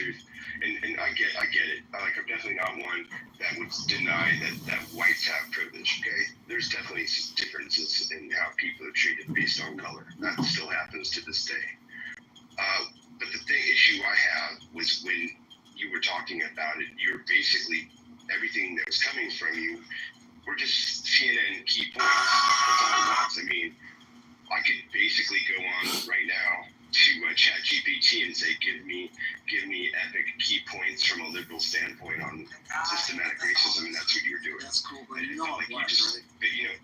truth. And I get it. Like, I'm definitely not one that would deny that whites have privilege. Okay, there's definitely differences in how people are treated based on color. That still happens to this day. But the issue I have was when you were talking about it, you're basically everything that was coming from you were just CNN key points. That's all it was. I mean, I could basically go on right now to ChatGPT and say, give me epic key points from a liberal standpoint on systematic racism, and that's what you were doing. That's cool, but And you it know felt like what, you just, but, you know,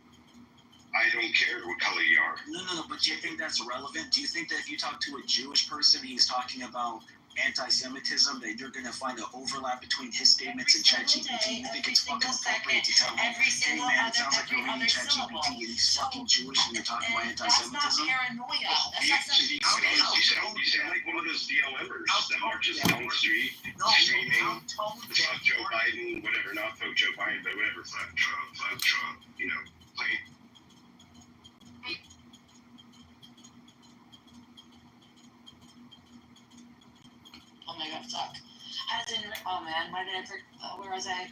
I don't care what color you are. No, but do you think that's relevant? Do you think that if you talk to a Jewish person, he's talking about anti-Semitism, that you're going to find an overlap between his statements and ChatGPT? You think it's fucking appropriate to tell him, hey man, it sounds like you're reading ChatGPT and he's fucking Jewish and you're talking about anti-Semitism? That's not paranoia. You sound like one of those BLMers that marches down the street screaming, fuck Joe Biden, whatever, not fuck Joe Biden, but whatever, fuck Trump, you know, like. Oh my god, fuck. Oh man, why did I forget? Where was I?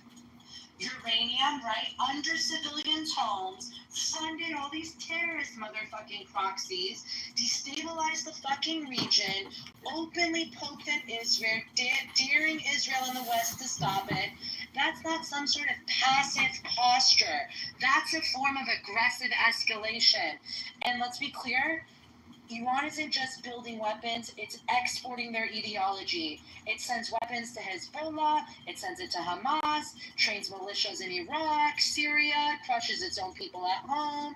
Uranium, right? Under civilians' homes, funded all these terrorist motherfucking proxies, destabilized the fucking region, openly poked at Israel, daring Israel in the West to stop it. That's not some sort of passive posture. That's a form of aggressive escalation. And let's be clear, Iran isn't just building weapons, it's exporting their ideology. It sends weapons to Hezbollah, it sends it to Hamas, trains militias in Iraq, Syria, crushes its own people at home.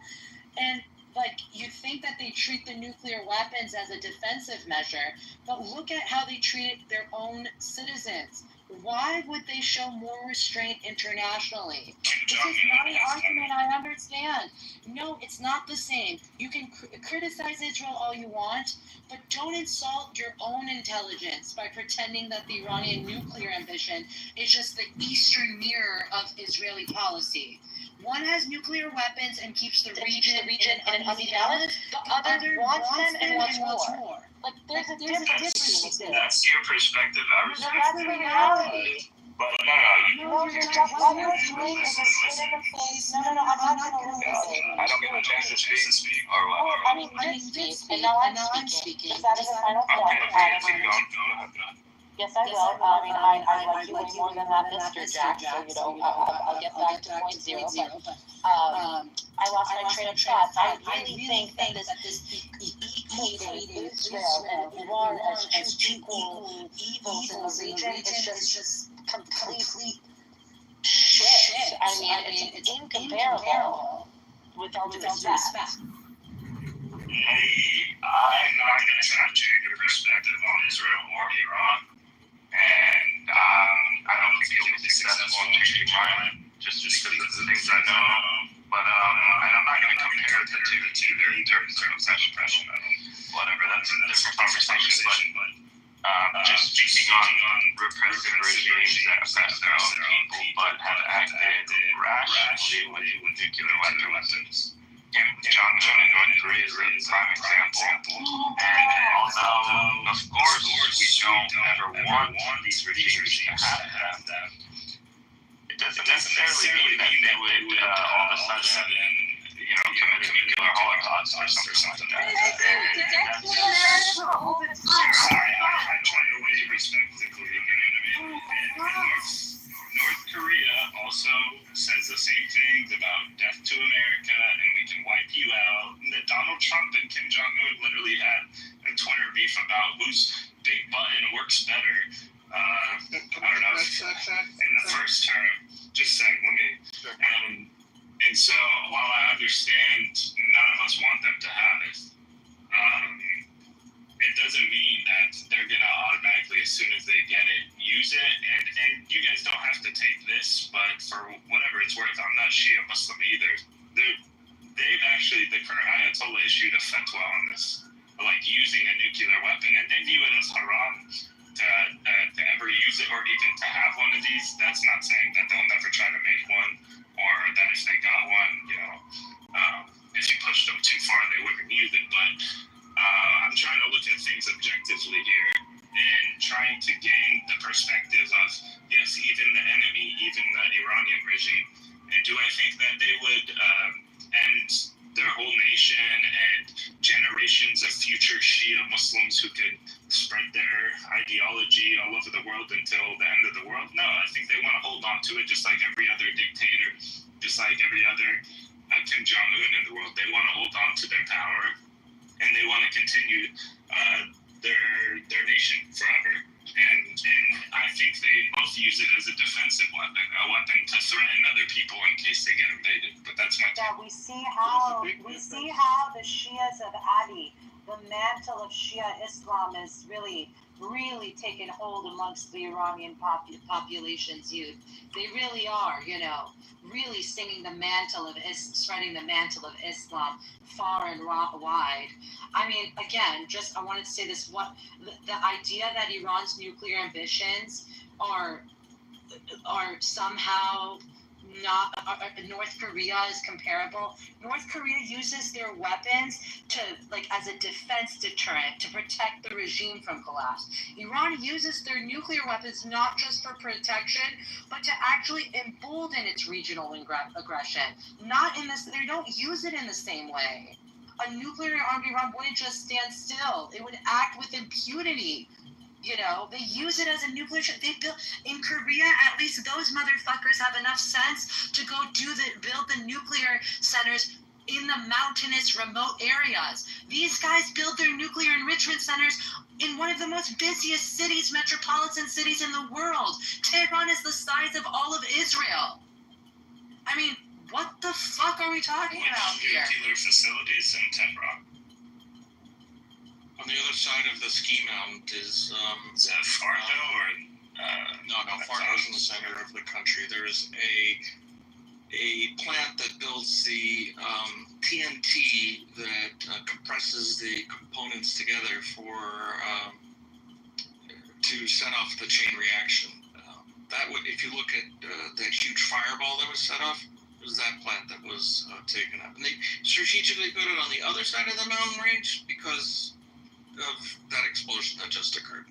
And like, you think that they treat the nuclear weapons as a defensive measure, but look at how they treated their own citizens. Why would they show more restraint internationally? This is not an argument I understand. No, it's not the same. You can criticize Israel all you want, but don't insult your own intelligence by pretending that the Iranian nuclear ambition is just the eastern mirror of Israeli policy. One has nuclear weapons and keeps the region in an uneasy balance. The other wants them and wants more. Like, there's a difference. That's your perspective. I respect That's the reality. But No, you're just what you're doing is a spit in the face. No, I'm not going to say. I don't get a chance to speak. Or what? Oh, I mean, you did speak, and now I'm speaking. Is that a final point? Okay, keep going. Yes, I will. I mean, I like you way more than that, Mr. Jack, so, you know, I'll get back to point zero, but, I lost my train of thought. I really think that this equating Israel and Iran as two equal evils in the region is just complete shit. I mean, it's incomparable with all due respect. Hey, I'm not going to try to change your perspective on Israel or Iran. And I don't think you'll be successful in changing mine just because of the things I know. But and I'm not going to compare the two in terms of oppression. Whatever, that's a different conversation. But just speaking on repressive regimes that oppress their own people but have acted rationally with nuclear weapons. Kim Jong-un in North Korea is a prime example. And although, of course, we don't ever want these regimes to have them, it doesn't necessarily mean that they would all of a sudden, commit a nuclear holocaust or something like that. I try to always respect the Korean community. North Korea also says the same things about death to America and we can wipe you out. And that Donald Trump and Kim Jong-un literally had a Twitter beef about whose big button works better. I don't know, in the first term. Just saying, and so while I understand none of us want them to have it, it doesn't mean that they're going to automatically, as soon as they get it, use it. And you guys don't have to take this, but for whatever it's worth, I'm not Shia Muslim either. They've actually, the current Ayatollah issued a fatwa on this, like using a nuclear weapon, and they view it as haram to ever use it or even to have one of these. That's not saying that they'll never try to make one, or that if they got one, if you pushed them too far, they wouldn't use it. But I'm trying to look at things objectively here and trying to gain perspective of, yes, even the enemy, even the Iranian regime. And do I think that they would end their whole nation and generations of future Shia Muslims who could spread their ideology all over the world until the end of the world? No, I think they want to hold on to it just like every other dictator, just like every other Kim Jong-un in the world. They want to hold on to their power, and they want to continue their nation forever. And I think they both use it as a defensive weapon, a weapon to threaten other people in case they get invaded. But that's my Yeah, we see how the Shias of Ali, the mantle of Shia Islam, is really taken hold amongst the Iranian population's youth. They really are, really singing the mantle of spreading the mantle of Islam far and wide. I mean, again, I wanted to say this: the idea that Iran's nuclear ambitions are somehow not North Korea is comparable. North Korea uses their weapons to as a defense deterrent to protect the regime from collapse. Iran uses their nuclear weapons not just for protection, but to actually embolden its regional aggression. Not in this, they don't use it in the same way. A nuclear armed Iran wouldn't just stand still; it would act with impunity. They use it as a nuclear. They build in Korea. At least those motherfuckers have enough sense to go build the nuclear centers in the mountainous, remote areas. These guys build their nuclear enrichment centers in one of the most busiest cities, metropolitan cities in the world. Tehran is the size of all of Israel. I mean, what the fuck are we talking about here? nuclear facilities in Tehran. On the other side of the ski mound is that Fargo or no, Fargo's in the center of the country. There's a plant that builds the TNT that compresses the components together to set off the chain reaction. That would, if you look at that huge fireball that was set off, it was that plant that was taken up, and they strategically put it on the other side of the mountain range because of that explosion that just occurred.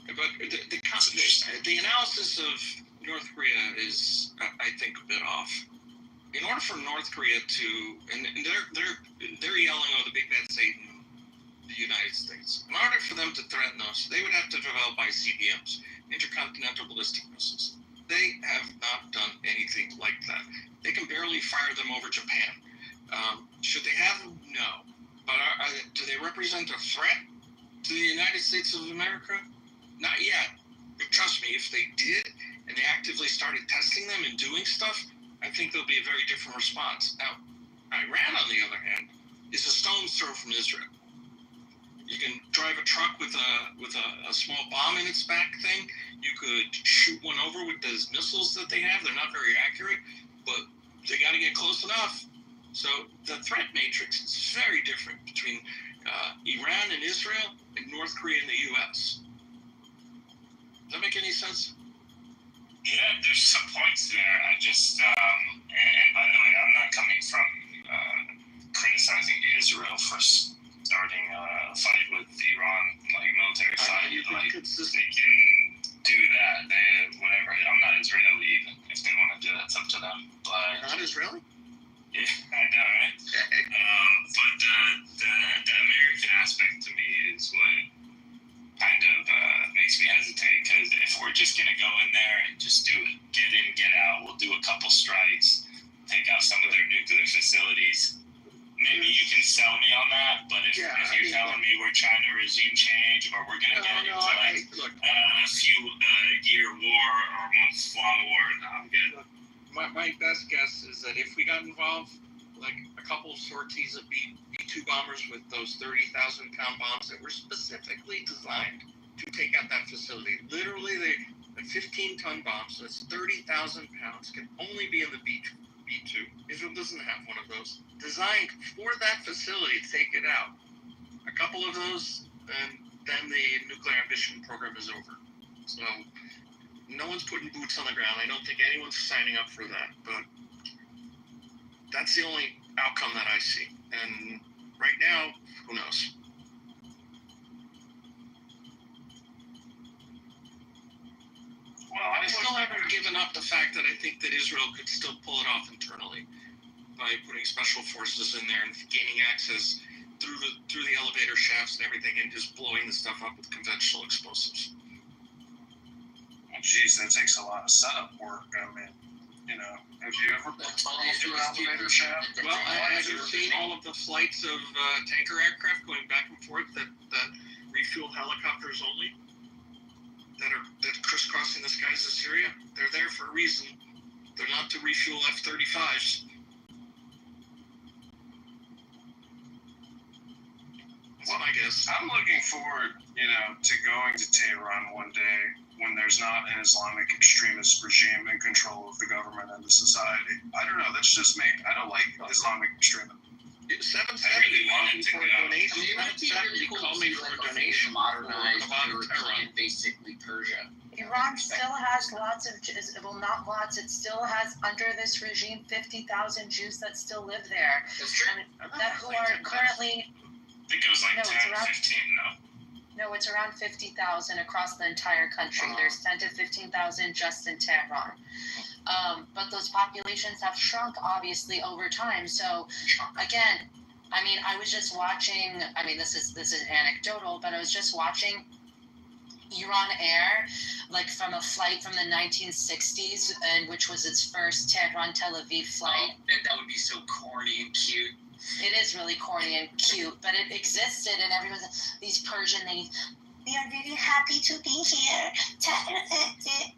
But the analysis of North Korea is, I think, a bit off. In order for North Korea to, and they're yelling, "Oh, the big bad Satan," the United States. In order for them to threaten us, they would have to develop ICBMs, intercontinental ballistic missiles. They have not done anything like that. They can barely fire them over Japan. Should they have them? No. But do they represent a threat to the United States of America? Not yet. But trust me, if they did, and they actively started testing them and doing stuff, I think there'll be a very different response. Now, Iran, on the other hand, is a stone's throw from Israel. You can drive a truck with a small bomb in its back thing. You could shoot one over with those missiles that they have. They're not very accurate, but they got to get close enough. So the threat matrix is very different between Iran and Israel and North Korea and the U.S. Does that make any sense? Yeah, there's some points there. I just, and by the way, I'm not coming from criticizing Israel for starting a fight with Iran, like military fight. Like, they can do that. Whatever. I'm not Israeli even. If they want to do that, it's up to them. But Not Israeli? yeah, I know, right? But the American aspect to me is what kind of makes me hesitate, because if we're just going to go in there and just do it, get in, get out, we'll do a couple strikes, take out some of their nuclear facilities, maybe you can sell me on that, but if you're telling me we're trying to regime change or we're going to get into a few year war or months-long war, no, I'm good. My best guess is that if we got involved, like a couple of sorties of B-2 bombers with those 30,000-pound bombs that were specifically designed to take out that facility. Literally, the 15-ton bombs, so that's 30,000 pounds, can only be in the B-2. Israel doesn't have one of those. Designed for that facility to take it out. A couple of those, and then the nuclear ambition program is over. So no one's putting boots on the ground. I don't think anyone's signing up for that, but that's the only outcome that I see. And right now, who knows? haven't given up the fact that I think that Israel could still pull it off internally by putting special forces in there and gaining access through the elevator shafts and everything, and just blowing the stuff up with conventional explosives. Geez, that takes a lot of setup work. I mean, you know, have you ever put tunnels through an elevator shaft? Well, have you seen all of the flights of tanker aircraft going back and forth that refuel helicopters only? That crisscrossing the skies of Syria? They're there for a reason. They're not to refuel F-35s. That's my guess. I'm looking forward, you know, to going to Tehran one day when there's not an Islamic extremist regime in control of the government and the society. I don't know. That's just me. I don't like Islamic extremism. 770 really call wanted me to for a go. donation. I mean, it might be 770 really cool call to me see for a like a donation. modernized for European, basically Persia. Iran still has lots of, well, not lots, it still has, under this regime, 50,000 Jews that still live there. That's true. That who are currently, I think it was like No, it's 10, around- 15, no? no, it's around 50,000 across the entire country. There's 10 to 15,000 just in Tehran. But those populations have shrunk, obviously, over time. So, again, I mean, I was just watching, I mean, this is anecdotal, but I was just watching Iran Air, like from a flight from the 1960s, and which was its first Tehran-Tel Aviv flight. That would be so corny and cute. It is really corny and cute, but it existed, and everyone's these Persian ladies. We are really happy to be here.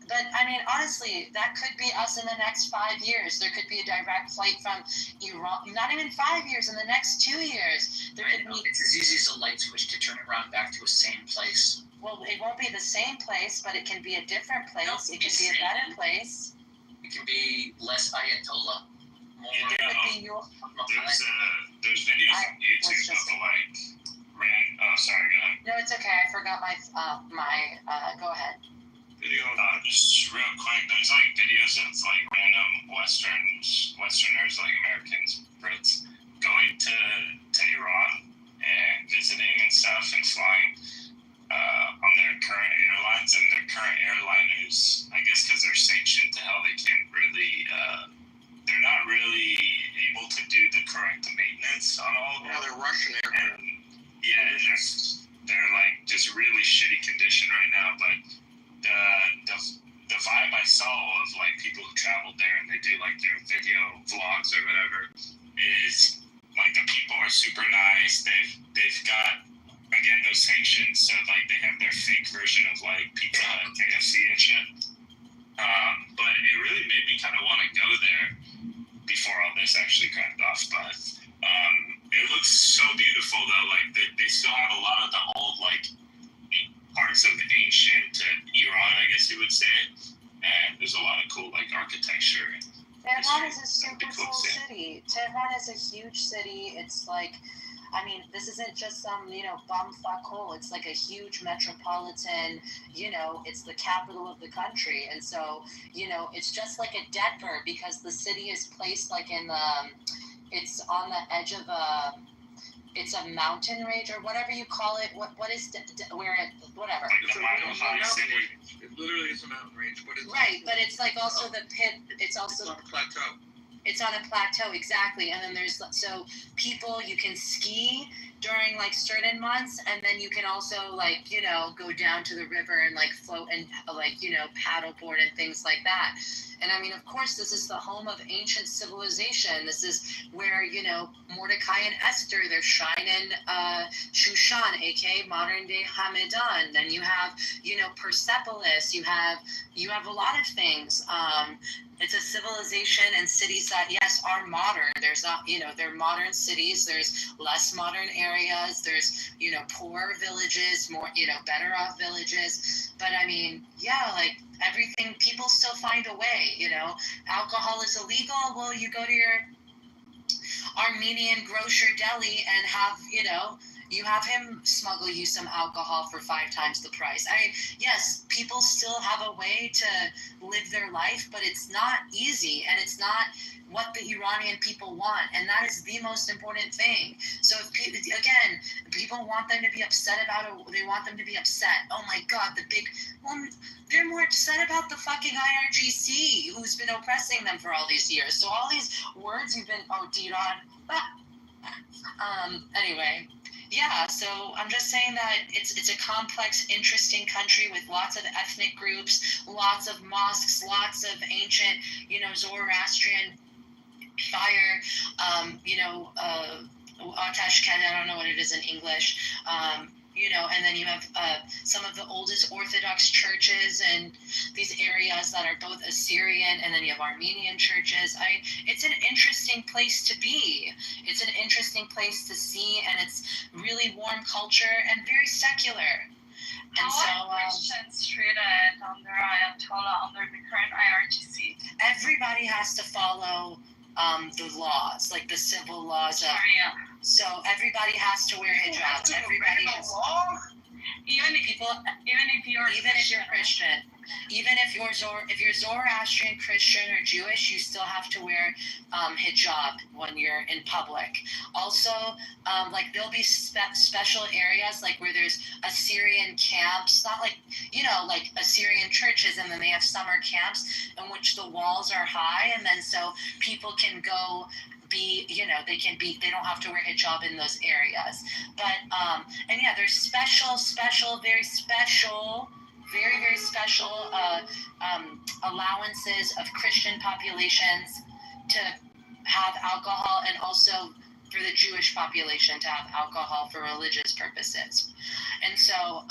But I mean, honestly, that could be us in the next 5 years. There could be a direct flight from Iran. Not even 5 years. In the next 2 years, there could be. It's as easy as a light switch to turn it around back to a same place. Well, it won't be the same place, but it can be a different place. No, It can be a better place. It can be less Ayatollah, more. Yeah, It could be your. There's videos I on YouTube was just- of like sorry, go ahead. No, it's okay. I forgot my go ahead. Video. Just real quick, there's like videos of like random Westerners, like Americans, Brits, going to Iran and visiting and stuff and flying on their current airlines, and their current airliners, I guess because they're sanctioned to hell, they can't really, they're not really able to do the correct maintenance on all of them. Yeah, they're Russian aircraft. And, yeah, they're like just really shitty condition right now, but the vibe I saw of like people who traveled there and they do like their video vlogs or whatever is like the people are super nice. They've got, again, those sanctions, so like they have their fake version of like pizza and KFC and shit. But it really made me kind of want to go there before all this actually cracked off. But it looks so beautiful though. Like they still have a lot of the old like parts of ancient Iran, I guess you would say. And there's a lot of cool like architecture. Tehran is a super cool city. Tehran is a huge city. It's like, I mean, this isn't just some, bumfuck hole. It's like a huge metropolitan, it's the capital of the country. And so, it's just like a Denver because the city is placed like in it's on the edge of it's a mountain range or whatever you call it. What is, whatever. Like a mile high city. It literally is a mountain range, but it's Right, but it's like also the pit, it's it's also on a plateau. It's on a plateau, exactly. And then there's, so people, you can ski during like certain months, and then you can also like, go down to the river and like float and like, paddleboard and things like that. And I mean, of course, this is the home of ancient civilization. This is where, Mordecai and Esther, they're shrine in Shushan, aka modern day Hamadan. Then you have, Persepolis. You have a lot of things. It's a civilization and cities that, yes, are modern. There's not, they're modern cities. There's less modern areas. There's, poorer villages, more, better off villages. But I mean, yeah, like everything, people still find a way, Alcohol is illegal. Well, you go to your Armenian grocer deli and have, you have him smuggle you some alcohol for 5 times the price. I mean, yes, people still have a way to live their life, but it's not easy, and it's not what the Iranian people want, and that is the most important thing. So if people want them to be upset about it, they want them to be upset. Oh my God, Well, they're more upset about the fucking IRGC, who's been oppressing them for all these years. So all these words you've been, D-Ron. Anyway, yeah, so I'm just saying that it's a complex, interesting country with lots of ethnic groups, lots of mosques, lots of ancient, Zoroastrian fire, Atashked, I don't know what it is in English, and then you have some of the oldest Orthodox churches in these areas that are both Assyrian, and then you have Armenian churches. I mean, it's an interesting place to be. It's an interesting place to see, and it's really warm culture and very secular. And How are Christians treated under Ayatollah, under the current IRGC? Everybody has to follow the laws, like the civil laws of. Sharia. So everybody has to wear hijab. Everybody has. Even if you're Christian, even if you're Zoroastrian, Christian, or Jewish, you still have to wear hijab when you're in public. Also, there'll be special areas like where there's Assyrian camps, not like Assyrian churches, and then they have summer camps in which the walls are high, and then so people can go. They don't have to wear hijab in those areas. But, there's very special allowances of Christian populations to have alcohol, and also for the Jewish population to have alcohol for religious purposes. And so,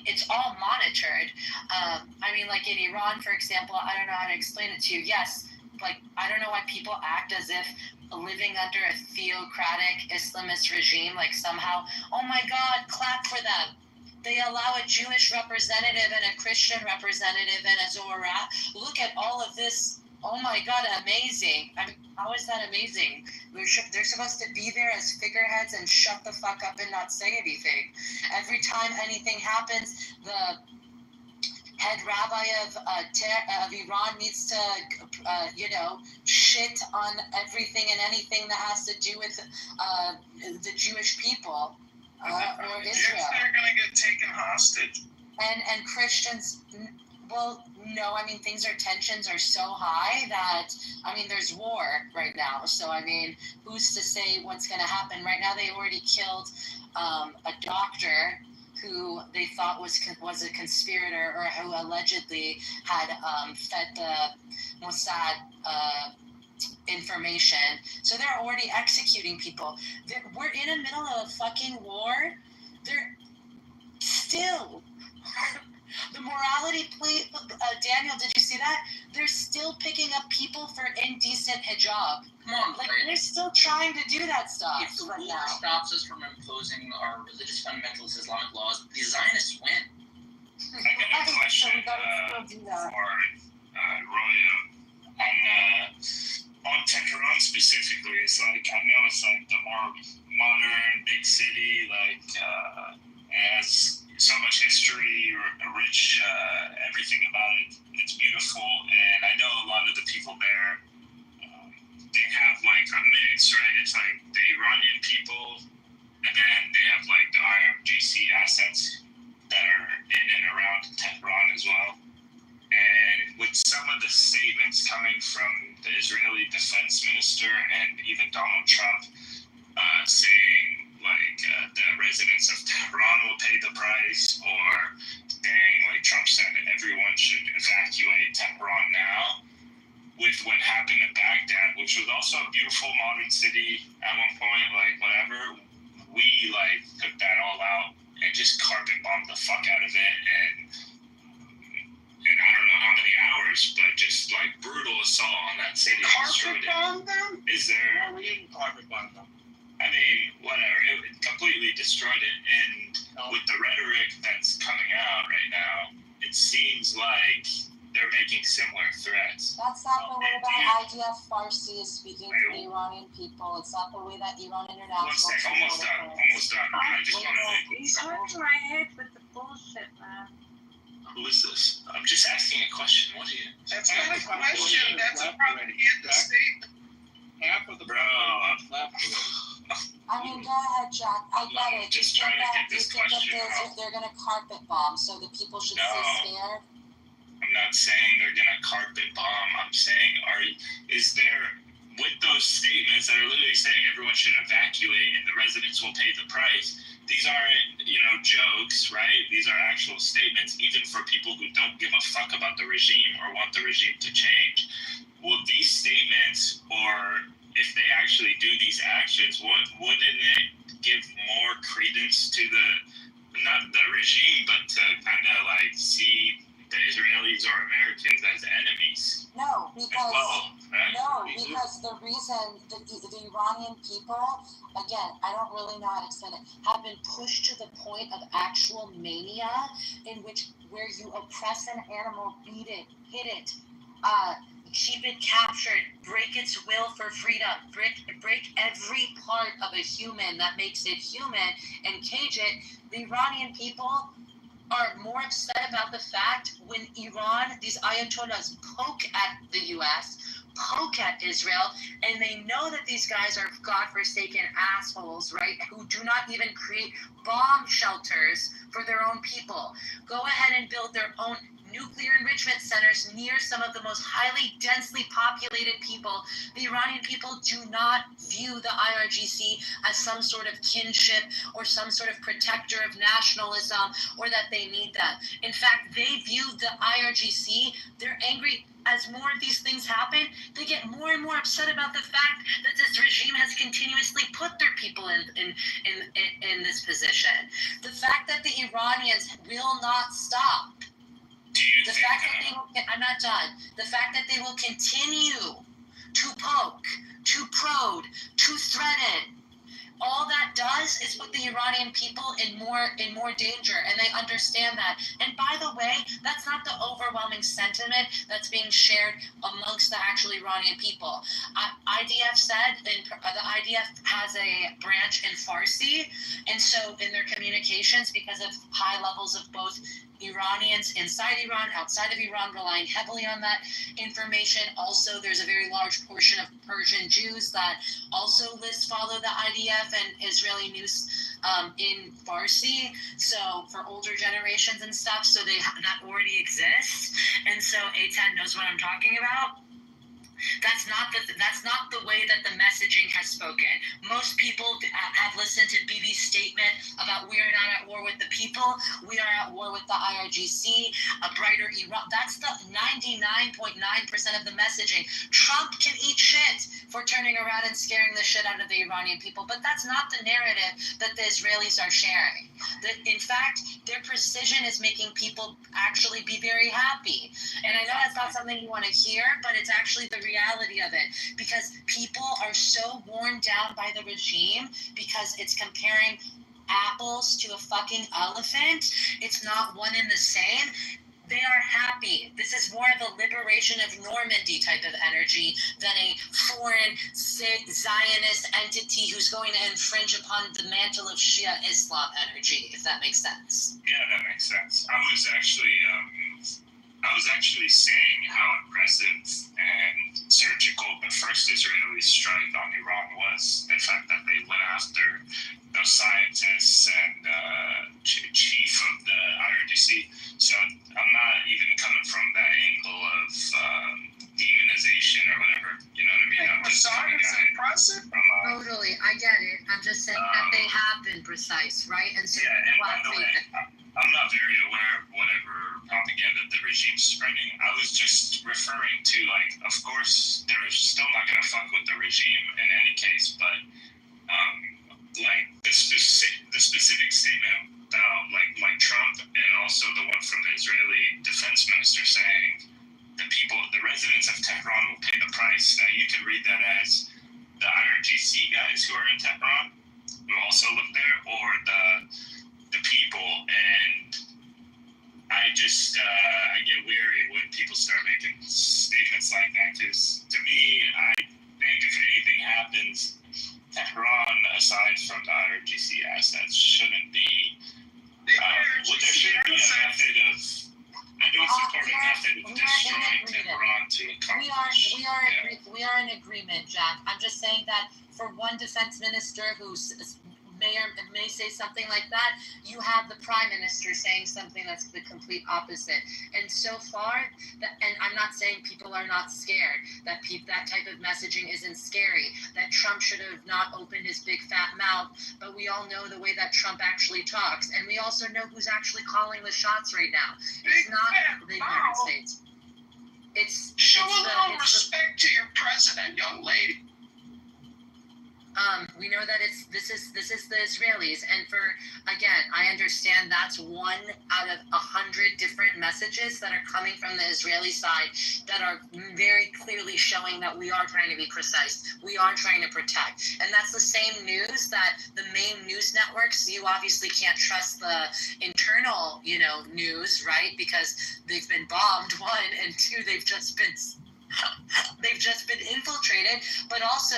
it's all monitored. Like in Iran, for example, I don't know how to explain it to you. Yes, I don't know why people act as if living under a theocratic Islamist regime, somehow, oh my God, clap for them. They allow a Jewish representative and a Christian representative and a Zoroastrian. Look at all of this. Oh my God, amazing. How is that amazing? They're supposed to be there as figureheads and shut the fuck up and not say anything. Every time anything happens, the head rabbi of Iran needs to, shit on everything and anything that has to do with the Jewish people or Israel. They're going to get taken hostage. And Christians, well, no, tensions are so high that, there's war right now. So, who's to say what's going to happen? Right now, they already killed a doctor who they thought was a conspirator, or who allegedly had fed the Mossad information. So they're already executing people. We're in the middle of a fucking war. They're still... The morality plea, Daniel, did you see that? They're still picking up people for indecent hijab. Come on, they're still trying to do that stuff. If the war stops us from imposing our religious fundamentalist Islamic laws, the Zionists win. I got a question for Roya on Tehran specifically. It's I know it's the more modern big city, has so much history, rich, everything about it. It's beautiful, and I know a lot of the people there, they have a mix, right? It's the Iranian people, and then they have the IRGC assets that are in and around Tehran as well. And with some of the statements coming from the Israeli defense minister and even Donald Trump saying the residents of Tehran will pay the price, or saying Trump said that everyone should evacuate Tehran now, with what happened in Baghdad, which was also a beautiful modern city at one point, whatever, we took that all out and just carpet bombed the fuck out of it, and I don't know how many hours, but just brutal assault on that city. Carpet bombed them? Is there? No, we didn't carpet bomb them. Whatever. It completely destroyed it. And with the rhetoric that's coming out right now, it seems like they're making similar threats. That's not the way that IDF Farsi is speaking to the Iranian people. It's not the way that Iran International... One sec, almost done. I just want to make... He's hurting my head with the bullshit, man. Who is this? I'm just asking a question. What are you... That's not a question. That's a propaganda statement. Half of the Bro, left. I mean, go ahead, Jack. I get it. Just You trying to think get that this question out. they're gonna carpet bomb, so the people should No. stay scared? I'm not saying they're gonna carpet bomb. I'm saying, is there, with those statements that are literally saying everyone should evacuate and the residents will pay the price, these aren't, jokes, right? These are actual statements, even for people who don't give a fuck about the regime or want the regime to change. Will these statements, or if they actually do these actions, wouldn't it give more credence to not the regime, but to kind of like see the Israelis or Americans as enemies? No, because Right? because the reason the Iranian people, again, I don't really know how to explain it, have been pushed to the point of actual mania, where you oppress an animal, beat it, hit it, keep it captured, break its will for freedom, break every part of a human that makes it human, and cage it. The Iranian people are more upset about the fact when Iran, these Ayatollahs, poke at the U.S., poke at Israel, and they know that these guys are godforsaken assholes, right, who do not even create bomb shelters for their own people. Go ahead and build their own nuclear enrichment centers near some of the most highly densely populated people. The Iranian people do not view the IRGC as some sort of kinship or some sort of protector of nationalism, or that they need that. In fact, they view the IRGC, they're angry. As more of these things happen, they get more and more upset about the fact that this regime has continuously put their people in this position. The fact that the Iranians will not stop. The fact that they will, I'm not done. The fact that they will continue to poke, to probe, to threaten, all that does is put the Iranian people in more danger, and they understand that. And by the way, that's not the overwhelming sentiment that's being shared amongst the actual Iranian people. IDF said, the IDF has a branch in Farsi, and so in their communications, because of high levels of both Iranians inside Iran, outside of Iran, relying heavily on that information. Also, there's a very large portion of Persian Jews that also follow the IDF and Israeli news in Farsi, so for older generations and stuff, so that already exists, and so A10 knows what I'm talking about. That's not the way that the messaging has spoken. Most people have listened to Bibi's statement about we are not at war with the people, we are at war with the IRGC, a brighter Iran. That's the 99.9% of the messaging. Trump can eat shit for turning around and scaring the shit out of the Iranian people, but that's not the narrative that the Israelis are sharing. In fact, their precision is making people actually be very happy. And I know that's not something you want to hear, but it's actually the reality of it, because people are so worn down by the regime because it's comparing apples to a fucking elephant. It's not one and the same. They are happy. This is more of a liberation of Normandy type of energy than a foreign Zionist entity who's going to infringe upon the mantle of Shia Islam energy, if that makes sense. Yeah, that makes sense. I was actually saying how impressive and surgical the first Israeli strike on Iran was. The fact that they went after those scientists and chief of the IRGC. So I'm not even coming from that angle of demonization or whatever. You know what I mean? I'm just coming at it impressive. from Totally, I get it. I'm just saying that they have been precise, right? And so yeah, and by the way, I'm not very aware of whatever propaganda the regime's spreading. I was just referring to, like, of course, they're still not going to fuck with the regime in any case, but, like, the specific statement about, like Trump, and also the one from the Israeli defense minister saying the residents of Tehran will pay the price. Now, you can read that as the IRGC guys who are in Tehran, who also live there, or the people, and I just I get weary when people start making statements like that, because to me, I think if anything happens, Tehran, aside from the IRGC assets, shouldn't be there shouldn't be a method of, I don't support a method of destroying Tehran to accomplish. We are in agreement, Jack. I'm just saying that for one defense minister who may say something like that, you have the prime minister saying something that's the complete opposite. And so far, and I'm not saying people are not scared, that type of messaging isn't scary, that Trump should have not opened his big fat mouth, but we all know the way that Trump actually talks, and we also know who's actually calling the shots right now. It's not the United States. Show a little respect to your president, young lady. We know that this is the Israelis, and again, I understand that's one out of 100 different messages that are coming from the Israeli side that are very clearly showing that we are trying to be precise, we are trying to protect, and that's the same news that the main news networks. You obviously can't trust the internal, news, right? Because they've been bombed, one, and two, they've just been infiltrated, but also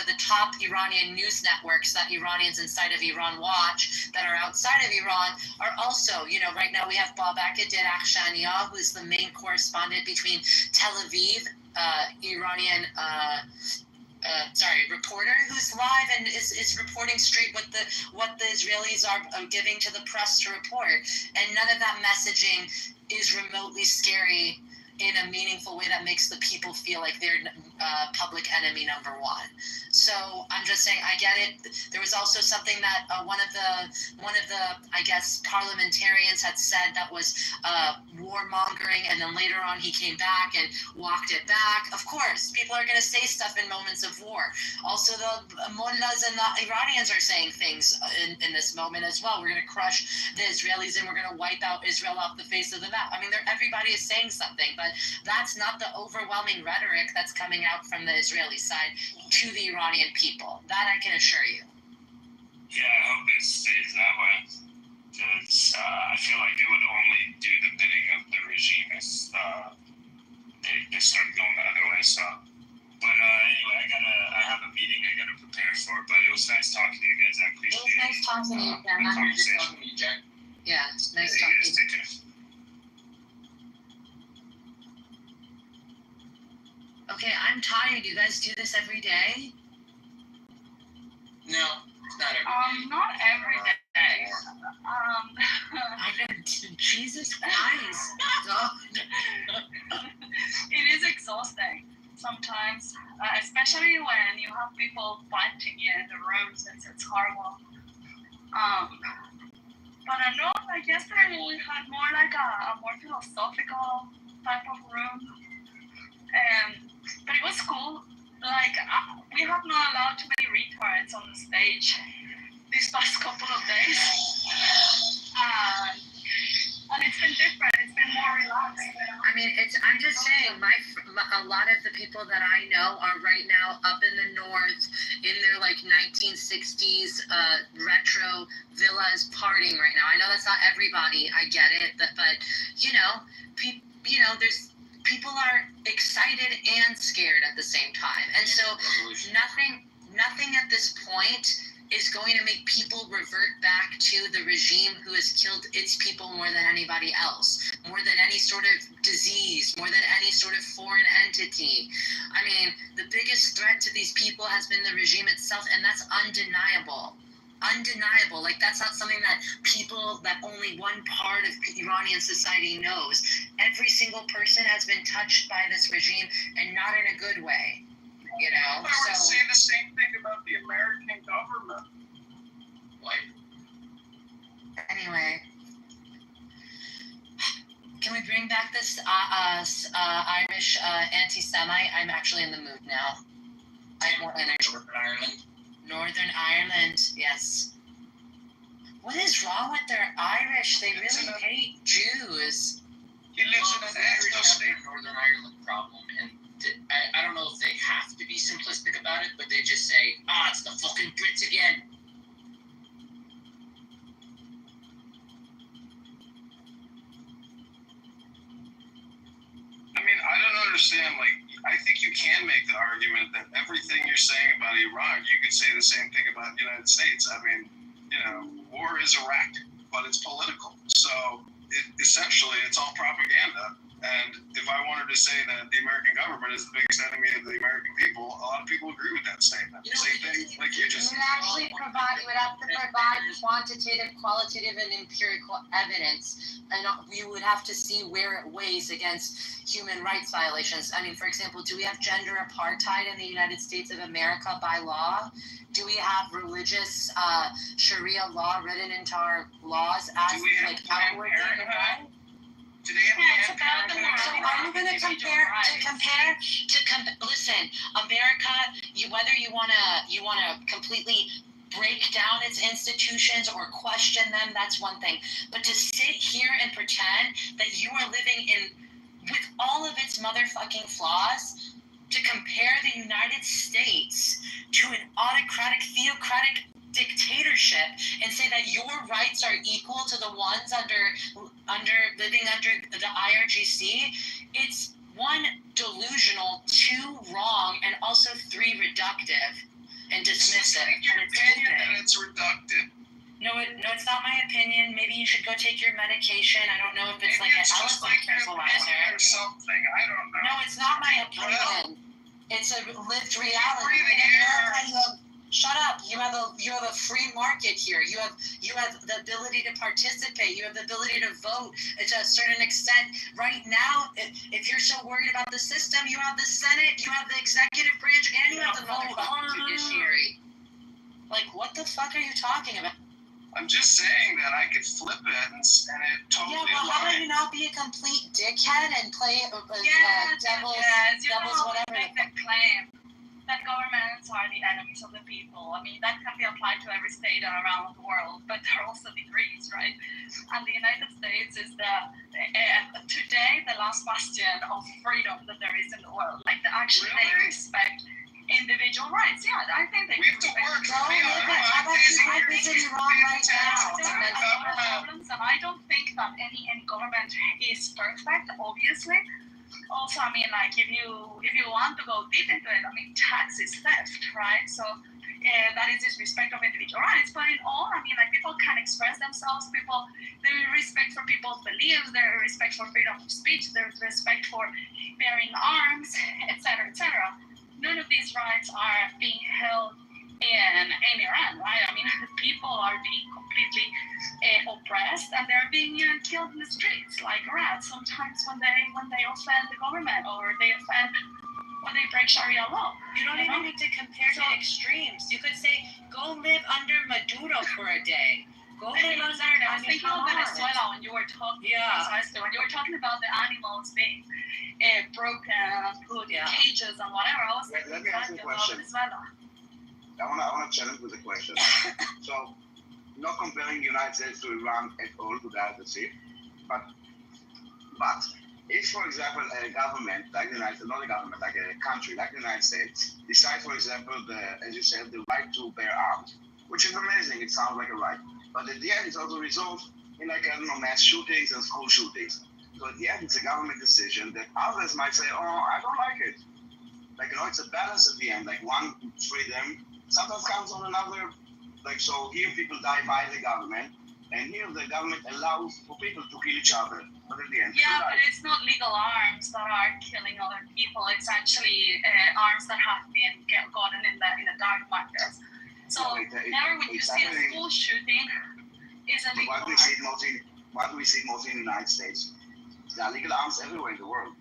the top Iranian news networks that Iranians inside of Iran watch that are outside of Iran are also, right now we have Babak Akhshanian, who's the main correspondent between Tel Aviv, Iranian reporter who's live and is reporting straight what the Israelis are giving to the press to report, and none of that messaging is remotely scary in a meaningful way that makes the people feel like they're public enemy number one. So I'm just saying, I get it. There was also something that one of the I guess parliamentarians had said that was warmongering, and then later on he came back and walked it back. Of course, people are going to say stuff in moments of war. Also, the mullahs and the Iranians are saying things in this moment as well. We're going to crush the Israelis and we're going to wipe out Israel off the face of the map. I mean, everybody is saying something, but that's not the overwhelming rhetoric that's coming out from the Israeli side to the Iranian people. That I can assure you. Yeah, I hope it stays that way. Because I feel like it would only do the bidding of the regime if they started going the other way. So, but anyway, I have a meeting I gotta prepare for. But it was nice talking to you guys. I appreciate it. It was nice talking to you, Ben. Talking to you, Jack. Yeah, it's nice You talking guys to you. take care. Okay, I'm tired. You guys do this every day? No, it's not every day. Not every day. I don't. Jesus Christ. God. It is exhausting sometimes, especially when you have people fighting you in the rooms. It's horrible. But I know, like yesterday, we had more like a more philosophical type of room, but it was cool. Like we have not allowed too many retards on the stage these past couple of days, and it's been different. It's been more relaxed. I mean, I'm just saying, a lot of the people that I know are right now up in the north in their 1960s retro villas partying right now. I know that's not everybody. I get it, but there's people are excited and scared at the same time, and so nothing at this point is going to make people revert back to the regime who has killed its people more than anybody else, more than any sort of disease, more than any sort of foreign entity. I mean, the biggest threat to these people has been the regime itself, and that's undeniable. Undeniable. That's not something that only one part of Iranian society knows. Every single person has been touched by this regime, and not in a good way. I would say the same thing about the American government. Anyway, can we bring back this Irish anti-Semite? I'm actually in the mood now. I have more energy. Northern Ireland, yes. What is wrong with their Irish? They really hate Jews. He lives in an extra state. Northern Ireland problem, and I don't know if they have to be simplistic about it, but they just say, it's the fucking Brits again. I mean, I don't understand. I think you can make the argument that everything you're saying about Iran, you could say the same thing about the United States. I mean, war is erratic, but it's political. So essentially, it's all propaganda. And if I wanted to say that the American government is the biggest enemy of the American people, a lot of people agree with that statement. Same thing like you just You would actually you would have to provide quantitative, qualitative, and empirical evidence, and you would have to see where it weighs against human rights violations. I mean, for example, do we have gender apartheid in the United States of America by law? Do we have religious Sharia law written into our laws as like outward right? do they have So are you going to listen, America, whether you wanna completely break down its institutions or question them, that's one thing. But to sit here and pretend that you are living with all of its motherfucking flaws, to compare the United States to an autocratic, theocratic dictatorship and say that your rights are equal to the ones living under the IRGC, it's one, delusional, two, wrong, and also three, reductive and dismissive. your opinion that it's reductive? No, it's not my opinion. Maybe you should go take your medication. I don't know if it's like an elephant tranquilizer or something. I don't know. No, it's not my opinion. It's a lived reality. Shut up. You have a free market here. You have the ability to participate. You have the ability to vote to a certain extent. Right now, if you're so worried about the system, you have the Senate, you have the executive branch, and you have the motherfucking judiciary. Like, what the fuck are you talking about? I'm just saying that I could flip it and it totally. Yeah, well, how about you not be a complete dickhead and play devil's whatever? Make that claim that governments are the enemies of the people. I mean, that can be applied to every state around the world, but there are also degrees, right? And the United States is today the last bastion of freedom that there is in the world. Like, they respect individual rights. Yeah, I think they have to work. How about you visit Iran right now? Problems, and I don't think that any government is perfect, obviously. Also, I mean, like, if you want to go deep into it, I mean, tax is theft, right? So that is disrespect of individual rights. But in all, I mean, like, people can express themselves. There is respect for people's beliefs. There is respect for freedom of speech. There is respect for bearing arms, etc., etc. None of these rights are being held in Iran, right? I mean, people are being completely oppressed, and they're being killed in the streets like rats. Sometimes when they offend the government, or they break Sharia law. You don't even need to compare to extremes. You could say, go live under Maduro for a day. Go live under. I was thinking of Venezuela when you were talking. Yeah. When you were talking about the animals being broken and put in cages and whatever. I was thinking let me ask you a question. Venezuela. I want to challenge with a question. So, not comparing the United States to Iran at all, to that, that's it. But if, for example, a government like the United States, not a government, like a country like the United States, decide, for example, as you said, the right to bear arms, which is amazing. It sounds like a right. But at the end, it's also resolved in, like, I don't know, mass shootings and school shootings. So at the end, it's a government decision that others might say, oh, I don't like it. Like, it's a balance at the end. Like, one freedom sometimes comes on another. Like, so here people die by the government, and here the government allows for people to kill each other. But at the end, but it's not legal arms that are killing other people. It's actually arms that have been gotten in the dark markets. So never when you see a school shooting, is a legal arm. Why do we see it mostly in the United States? There are legal arms everywhere in the world.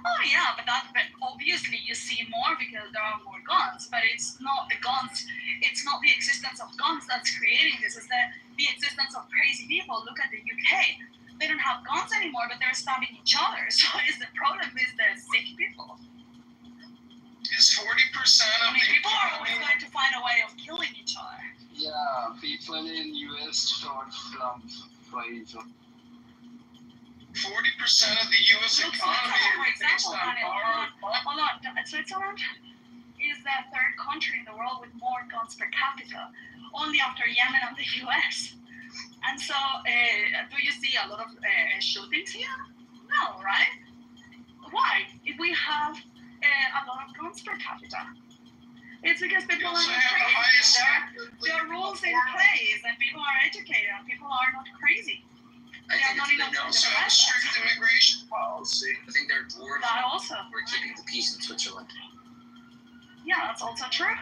Oh yeah, but obviously you see more because there are more guns. But it's not the guns. It's not the existence of guns that's creating this. It's the existence of crazy people. Look at the UK. They don't have guns anymore, but they're stabbing each other. So the problem is the sick people. Is 40% of people are always going to find a way of killing each other. Yeah, people in US short from poison. 40% of the U.S. economy is based on borrowed money. Hold on, Switzerland is the third country in the world with more guns per capita, only after Yemen and the U.S. And so, do you see a lot of shootings here? No, right? Why? If we have a lot of guns per capita. It's because people are not crazy. There are rules in place, and people are educated, and people are not crazy. I think not it's enough the no. for the So rest. strict immigration policy. I think they're dwarves That also. for keeping the peace in Switzerland. Yeah, that's also true.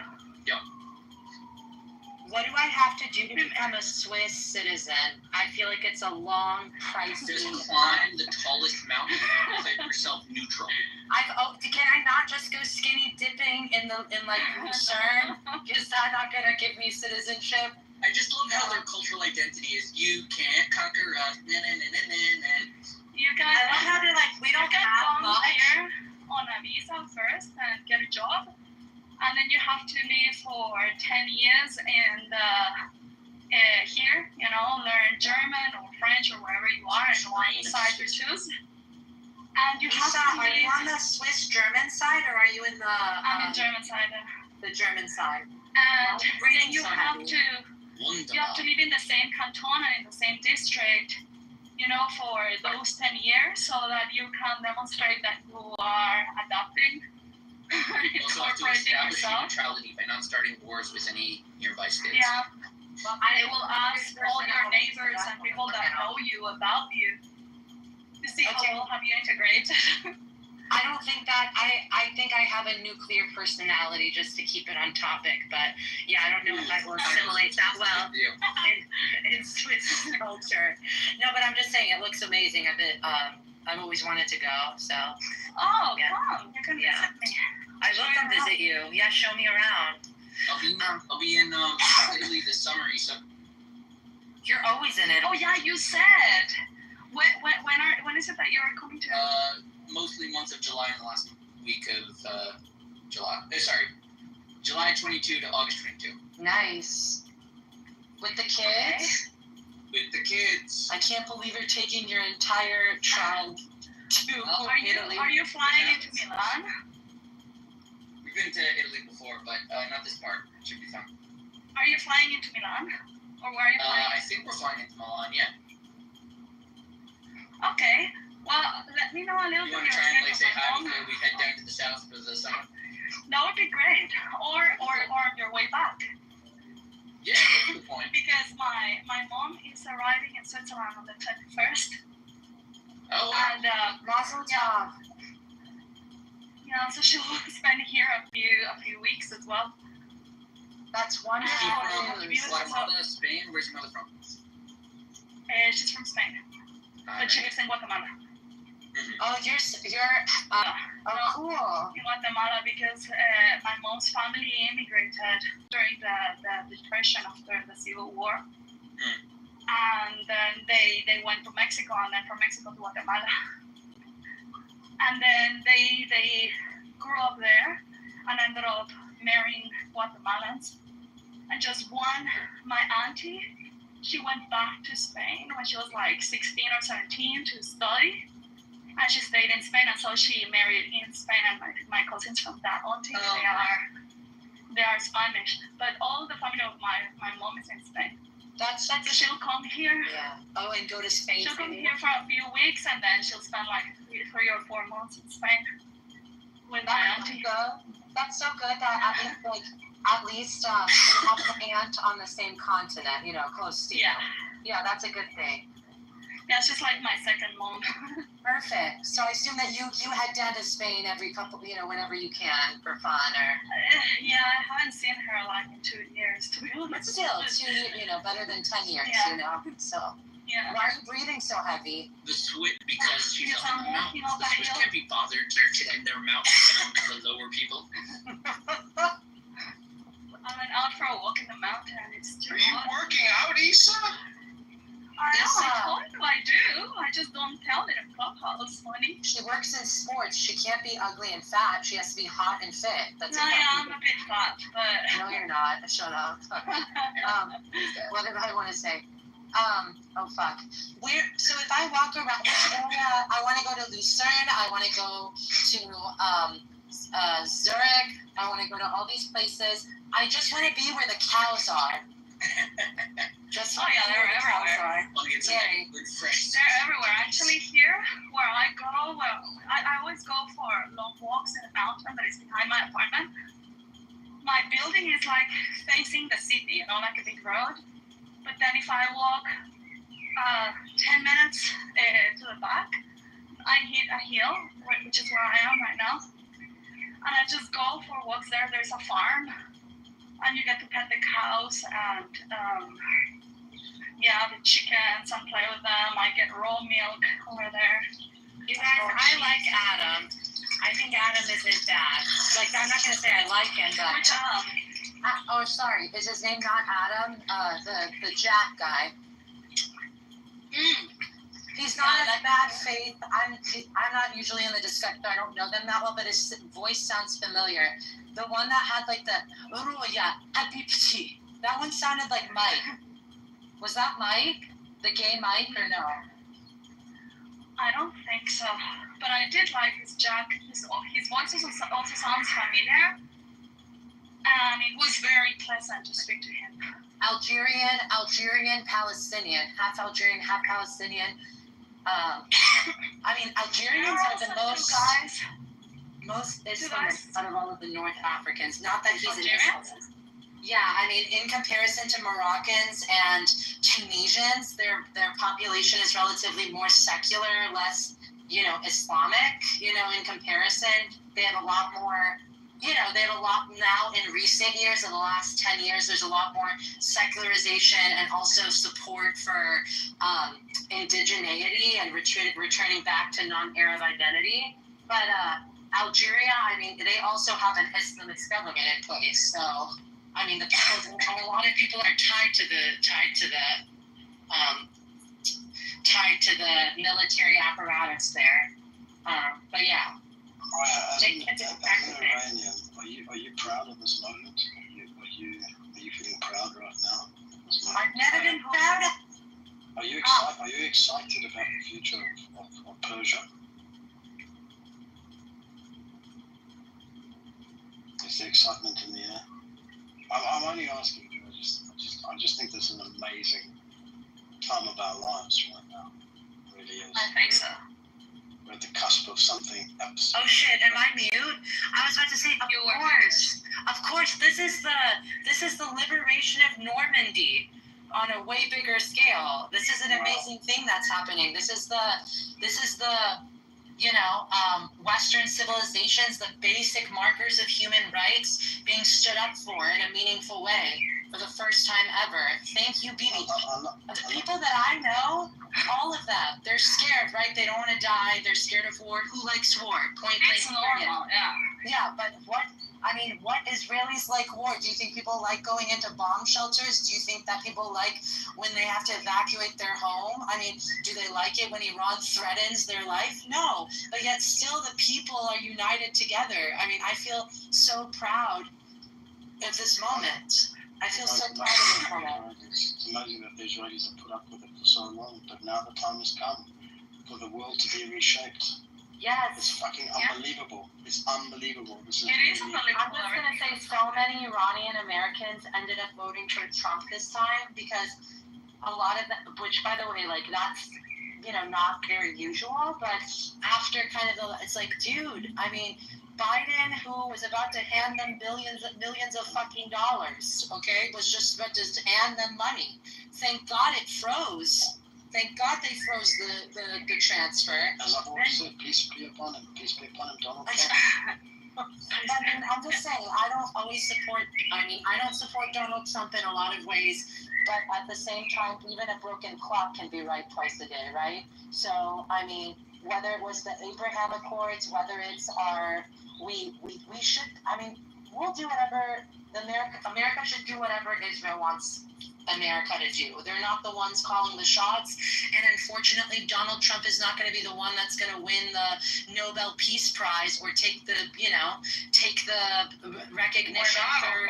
What do I have to do to become a Swiss citizen? I feel like it's a long, pricey. Just climb the tallest mountain and make yourself neutral. Can I not just go skinny dipping in like Lucerne? Is that not gonna give me citizenship? I just love how their cultural identity is you can't conquer us. Nah, nah, nah, nah, nah, nah. You I guys, love how they're like, we don't have come much. here on a visa first and get a job, and then you have to live for 10 years and here, learn German or French or wherever you are and one side you choose. And you have to Are you on the Swiss German side or are you in the I'm in German side. the German side? And Breathing then you so have heavy. to live in the same canton and in the same district, for those 10 years so that you can demonstrate that you are adapting, Also have to incorporating establish yourself. neutrality by not starting wars with any nearby states. Yeah. They will ask all your neighbors and people that know you about you to see how well have you integrated. I don't think that I think I have a nuclear personality just to keep it on topic, but yeah, I don't know if I will assimilate that well in Swiss culture. No, but I'm just saying it looks amazing. I've always wanted to go, so Oh, Yeah. come, you can visit me. I will come visit you. Yeah, show me around. I'll be in Italy this summer, Issa. You're always in it. Oh yeah, you said. When is it that you're coming to? Mostly month of July and the last week of July. July 22 to August 22. Nice. With the kids? With the kids. I can't believe you're taking your entire tribe to Italy. Are you flying into Milan? We've been to Italy before, but not this part. Should be fun. Are you flying into Milan? Or where are you flying? I think we're flying into Milan, yeah. Okay. Well, let me know a little You bit want to try and of say hi home. before we head down to the south for the summer? That would be great. Or on your way back. Yeah, that's a good point. Because my mom is arriving in Switzerland on the 21st. Oh, wow. And Mazel tov. yeah, so she'll spend here a few weeks as well. That's Is she wonderful from news. Guatemala, Spain? Where's your mother from? She's from Spain, but she lives in Guatemala. Oh, you're cool. In Guatemala because my mom's family immigrated during the depression after the Civil War. And then they went to Mexico and then from Mexico to Guatemala. And then they grew up there and ended up marrying Guatemalans. And just my auntie, she went back to Spain when she was like 16 or 17 to study. And she stayed in Spain, and so she married in Spain. And my cousins from that auntie, they are Spanish. But all the family of my mom is in Spain. That's So she'll come here. yeah. Oh, and go to Spain. She'll come here for a few weeks, and then she'll spend like 3 or 4 months in Spain with my That's auntie. good. That's so good that at least you have an aunt on the same continent, close to you. Yeah. Yeah, that's a good thing. Yeah, she's like my second mom. Perfect. So I assume that you head down to Spain every couple, whenever you can for fun or. Yeah, I haven't seen her like in 2 years, to be But honest. still, 2 years, better than 10 years, Yeah. So Yeah. why are you breathing so heavy? The Swiss, because she's Yes, on the I'm mountains. walking up The a Swiss hill. can't be bothered to extend their mountains down to the lower people. I went out for a walk in the mountain, and it's too Are you hot. working out, Issa? I Yes, told you I do. I just don't tell it in Clubhouse, funny. She works in sports. She can't be ugly and fat. She has to be hot and fit. That's No, yeah, I'm a bit fat, but. No, you're not. Shut up. What did I want to say? Oh fuck. So if I walk around this area, I want to go to Lucerne. I want to go to Zurich. I want to go to all these places. I just want to be where the cows are. Just Oh, yeah, where they're the cows everywhere. are. Want to get some Yay. good fresh. They're everywhere. Actually, here where I go, I always go for long walks in the mountain that is behind my apartment. My building is like facing the city, like a big road. But then if I walk 10 minutes to the back. I hit a hill, which is where I am right now. And I just go for walks there. There's a farm. And you get to pet the cows and, the chickens and play with them. I get raw milk over there. You guys, I like Adam. I think Adam isn't bad. Like, I'm not going to say I like him, but... Which sorry. Is his name not Adam? The Jack guy. He's not as bad faith. I'm not usually in the discussion. I don't know them that well, but his voice sounds familiar. The one that had like the happy pchi. That one sounded like Mike. Was that Mike? The gay Mike or no? I don't think so. But I did like his Jack. His voice also sounds familiar. And it was very pleasant to speak to him. Algerian, Palestinian. Half Algerian, half Palestinian. Algerians are the most Islamist out of all of the North Africans. Not that he's an Islamist. Yeah, in comparison to Moroccans and Tunisians, their population is relatively more secular, less, Islamic, in comparison. They have a lot more, now in recent years, in the last 10 years, there's a lot more secularization and also support for indigeneity and returning back to non-Arab identity. But Algeria, they also have an Islamist government in place, so... a lot of people are tied to the military apparatus there. But yeah. As an Iranian, are you proud of this moment? Are you feeling proud right now? I've never been proud of. Are you excited about the future of Persia? Is the excitement in the air? I'm only asking you. I just think this is an amazing time of our lives right now. It really is. I think so. We're at the cusp of something absolutely. Oh shit! Am I mute? I was about to say, of course. This is the liberation of Normandy on a way bigger scale. This is an amazing thing that's happening. This is the Western civilizations, the basic markers of human rights being stood up for in a meaningful way for the first time ever. Thank you, Bibi. The people that I know, all of them, they're scared, right? They don't want to die. They're scared of war. Who likes war? Point blank. It's normal, yeah. Yeah, but what Israelis like war? Do you think people like going into bomb shelters? Do you think that people like when they have to evacuate their home? Do they like it when Iran threatens their life? No, but yet still the people are united together. I feel so proud of this moment. I feel so proud of this moment. It's amazing that the Israelis have put up with it for so long, but now the time has come for the world to be reshaped. Yes. It's fucking unbelievable. It's unbelievable. It is unbelievable. I'm just going to say so many Iranian Americans ended up voting for Trump this time because a lot of them, which by the way, that's, not very usual, but after it's like, dude, Biden, who was about to hand them millions of fucking dollars, okay, was just about to hand them money. Thank God it froze. Thank God they froze the transfer. As I've always said, peace be upon him, Donald Trump. I'm just saying, I don't support Donald Trump in a lot of ways, but at the same time, even a broken clock can be right twice a day, right? So, whether it was the Abraham Accords, whether it's we should, we'll do whatever, America should do whatever Israel wants America to do. They're not the ones calling the shots, and unfortunately Donald Trump is not going to be the one that's going to win the Nobel Peace Prize or take the recognition for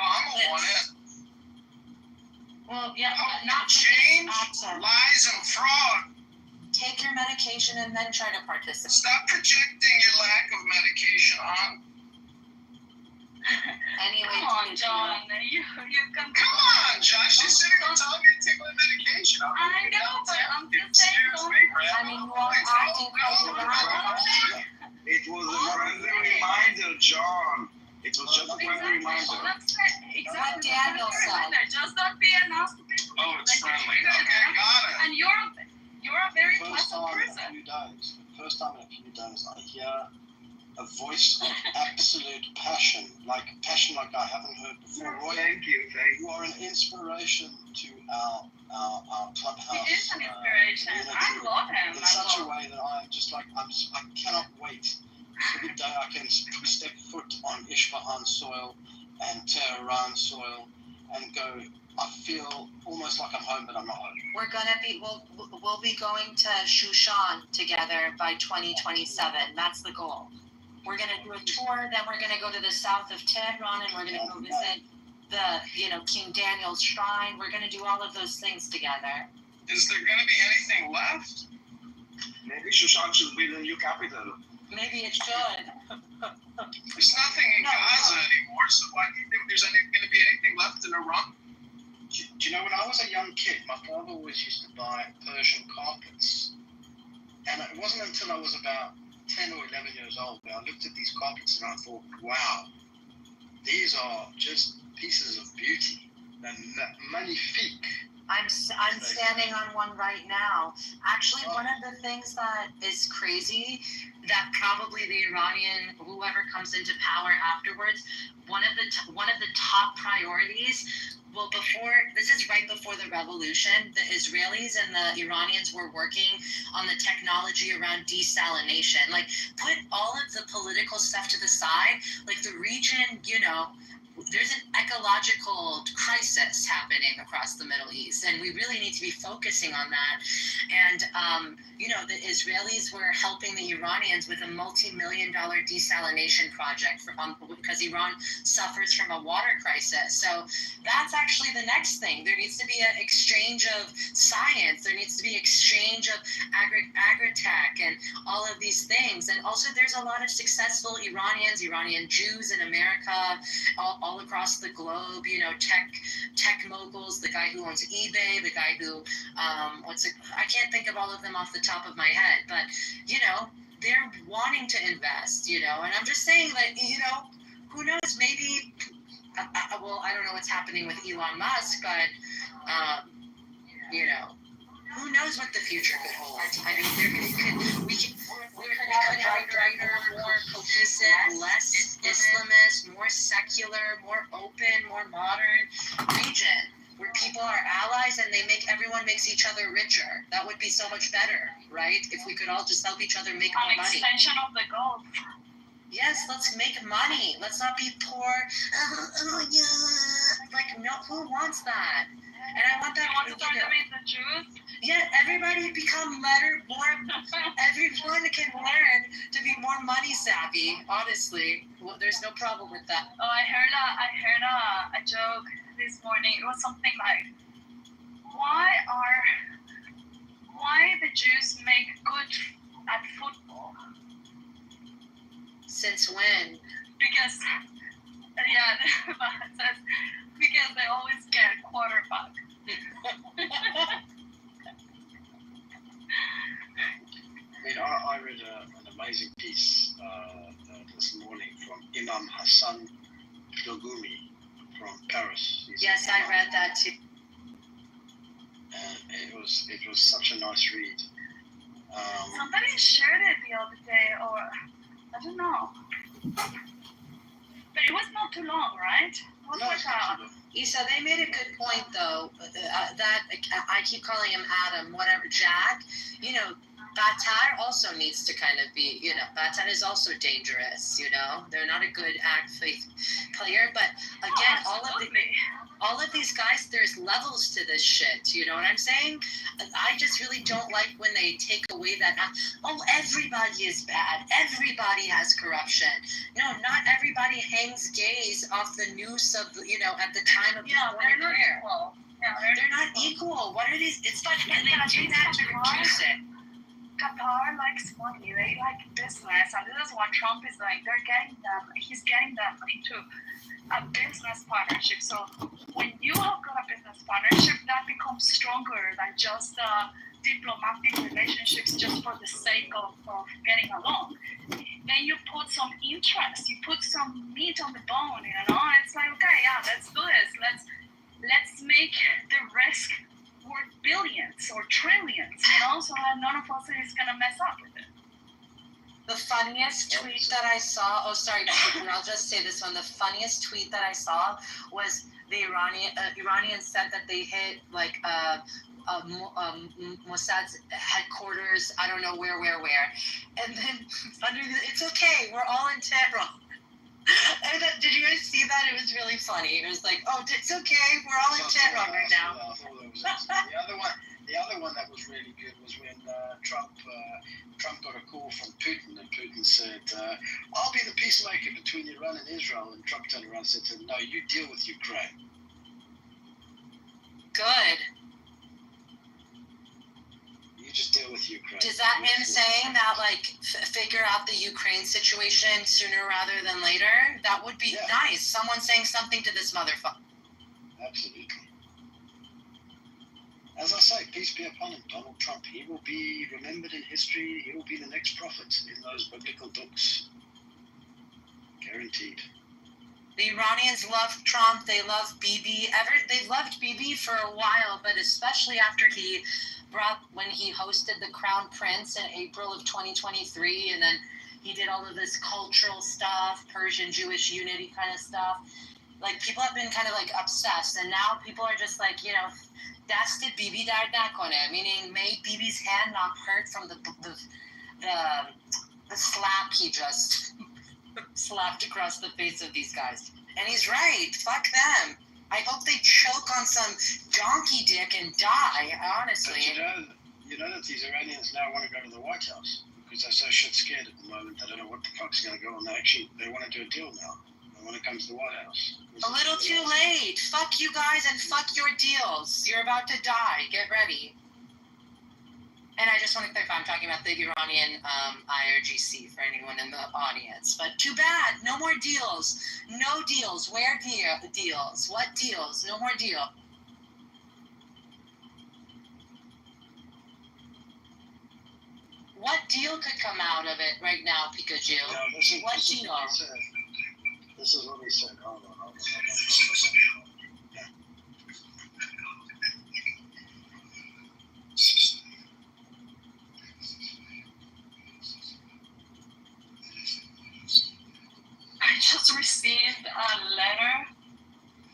Well, yeah, not change, accent. lies, and fraud. Take your medication and then try to participate. Stop projecting your lack of medication on. Anyway, Come on, John. You can. Come on, Josh. You're sitting on telling me to take my medication. I know, but I'm just saying. You are acting It was a friendly reminder, John. It was just a friendly reminder. Exactly. Daniel said. Just don't be a nasty people. Oh, it's friendly. Okay, got it. And You're a very First pleasant time in a person. few days. First time in a few days, I hear a voice of absolute passion like I haven't heard before. Roy, Thank you. you are an inspiration to our clubhouse. He is an inspiration. I love him. In such a way that I cannot wait for the day I can step foot on Isfahan soil and Tehran soil and go. I feel almost like I'm home, but I'm not home. We'll be going to Shushan together by 2027. That's the goal. We're gonna do a tour, then we're gonna go to the south of Tehran, and we're gonna go visit the King Daniel's shrine. We're gonna do all of those things together. Is there going to be anything left? Maybe Shushan should be the new capital. Maybe it should. There's nothing in Gaza anymore, so why do you think there's going to be anything left in Iran? Do you know, when I was a young kid, my father always used to buy Persian carpets. And it wasn't until I was about 10 or 11 years old that I looked at these carpets and I thought, wow, these are just pieces of beauty. And magnifique. I'm standing on one right now. Actually, one of the things that is crazy, that probably the Iranian, whoever comes into power afterwards, one of the top priorities. Well, this is right before the revolution, the Israelis and the Iranians were working on the technology around desalination. Like, put all of the political stuff to the side. Like, the region, there's an ecological crisis happening across the Middle East, and we really need to be focusing on that. And, the Israelis were helping the Iranians with a multi-million-dollar desalination project because Iran suffers from a water crisis. So that's actually the next thing. There needs to be an exchange of science. There needs to be exchange of agri-tech and all of these things. And also there's a lot of successful Iranian Jews in America, all across the globe, tech moguls, the guy who owns eBay, the guy who, I can't think of all of them off the top of my head, but, they're wanting to invest, and I'm just saying that, who knows, maybe, I don't know what's happening with Elon Musk, but, who knows what the future could hold. I mean, we could have a brighter, more cohesive, less Islamist, more secular, more open, more modern region where people are allies and everyone makes each other richer. That would be so much better, right? If we could all just help each other make more money. An extension of the Gulf. Yes, let's make money. Let's not be poor. Like, no, who wants that? And I want that. You want to start to make the Jews? Yeah, everybody become everyone can learn to be more money savvy, honestly. Well, there's no problem with that. Oh, I heard a joke this morning. It was something like, why the Jews make good at football? Since when? Because it says because they always get a quarterback. I read an amazing piece this morning from Imam Hassan Dogumi from Paris. Yes, I read that too. And it was such a nice read. Somebody shared it the other day, or I don't know. But it was not too long, right? Isa, they made a good point though. That I keep calling him Adam, whatever, Jack. Batar also needs to kind of be, Batar is also dangerous, They're not a good faith player, but again, all of these guys, there's levels to this shit, you know what I'm saying? I just really don't like when they take away that, everybody is bad, everybody has corruption. No, not everybody hangs gays off the noose of, at the time of their career. They're not equal. What are these? It's like, and they do that to reduce it. Qatar likes money, they like business, and this is what Trump is doing. He's getting them into a business partnership. So when you have got a business partnership, that becomes stronger than just diplomatic relationships just for the sake of getting along. Then you put some interest, you put some meat on the bone, It's like, okay, yeah, let's do this. Let's make the risk worth billions or trillions, so none of us is gonna mess up with it. The funniest tweet that I saw, I'll just say this one. The funniest tweet that I saw was the Iranians said that they hit like Mossad's headquarters, I don't know where. And then it's okay, we're all in Tehran. And did you guys see that? It was really funny. It was like, oh, it's okay, we're all in Tehran right now. The other one that was really good was when Trump got a call from Putin, and Putin said, I'll be the peacemaker between Iran and Israel. And Trump turned around and said to him, no, you deal with Ukraine. Good. You just deal with Ukraine. Is that him saying that, like, figure out the Ukraine situation sooner rather than later? That would be nice. Someone saying something to this motherfucker. Absolutely. As I say, peace be upon him, Donald Trump. He will be remembered in history. He will be the next prophet in those biblical books. Guaranteed. The Iranians love Trump. They love Bibi. They've loved Bibi for a while, but especially after when he hosted the Crown Prince in April of 2023, and then he did all of this cultural stuff, Persian Jewish unity kind of stuff. Like, people have been kind of like obsessed, and now people are just like, Dasted Bibi dard nakone, meaning may Bibi's hand not hurt from the slap he just slapped across the face of these guys. And he's right. Fuck them. I hope they choke on some donkey dick and die, honestly. But you know that these Iranians now want to go to the White House because they're so shit scared at the moment. They don't know what the fuck's going to go on. They want to do a deal now. When it comes to the White House. A little too late. Fuck you guys and fuck your deals. You're about to die. Get ready. And I just want to clarify, I'm talking about the Iranian IRGC for anyone in the audience. But too bad. No more deals. No deals. Where deals? What deals? No more deal. What deal could come out of it right now, Pikachu? What deal? This is what he said. Hold on. I just received a letter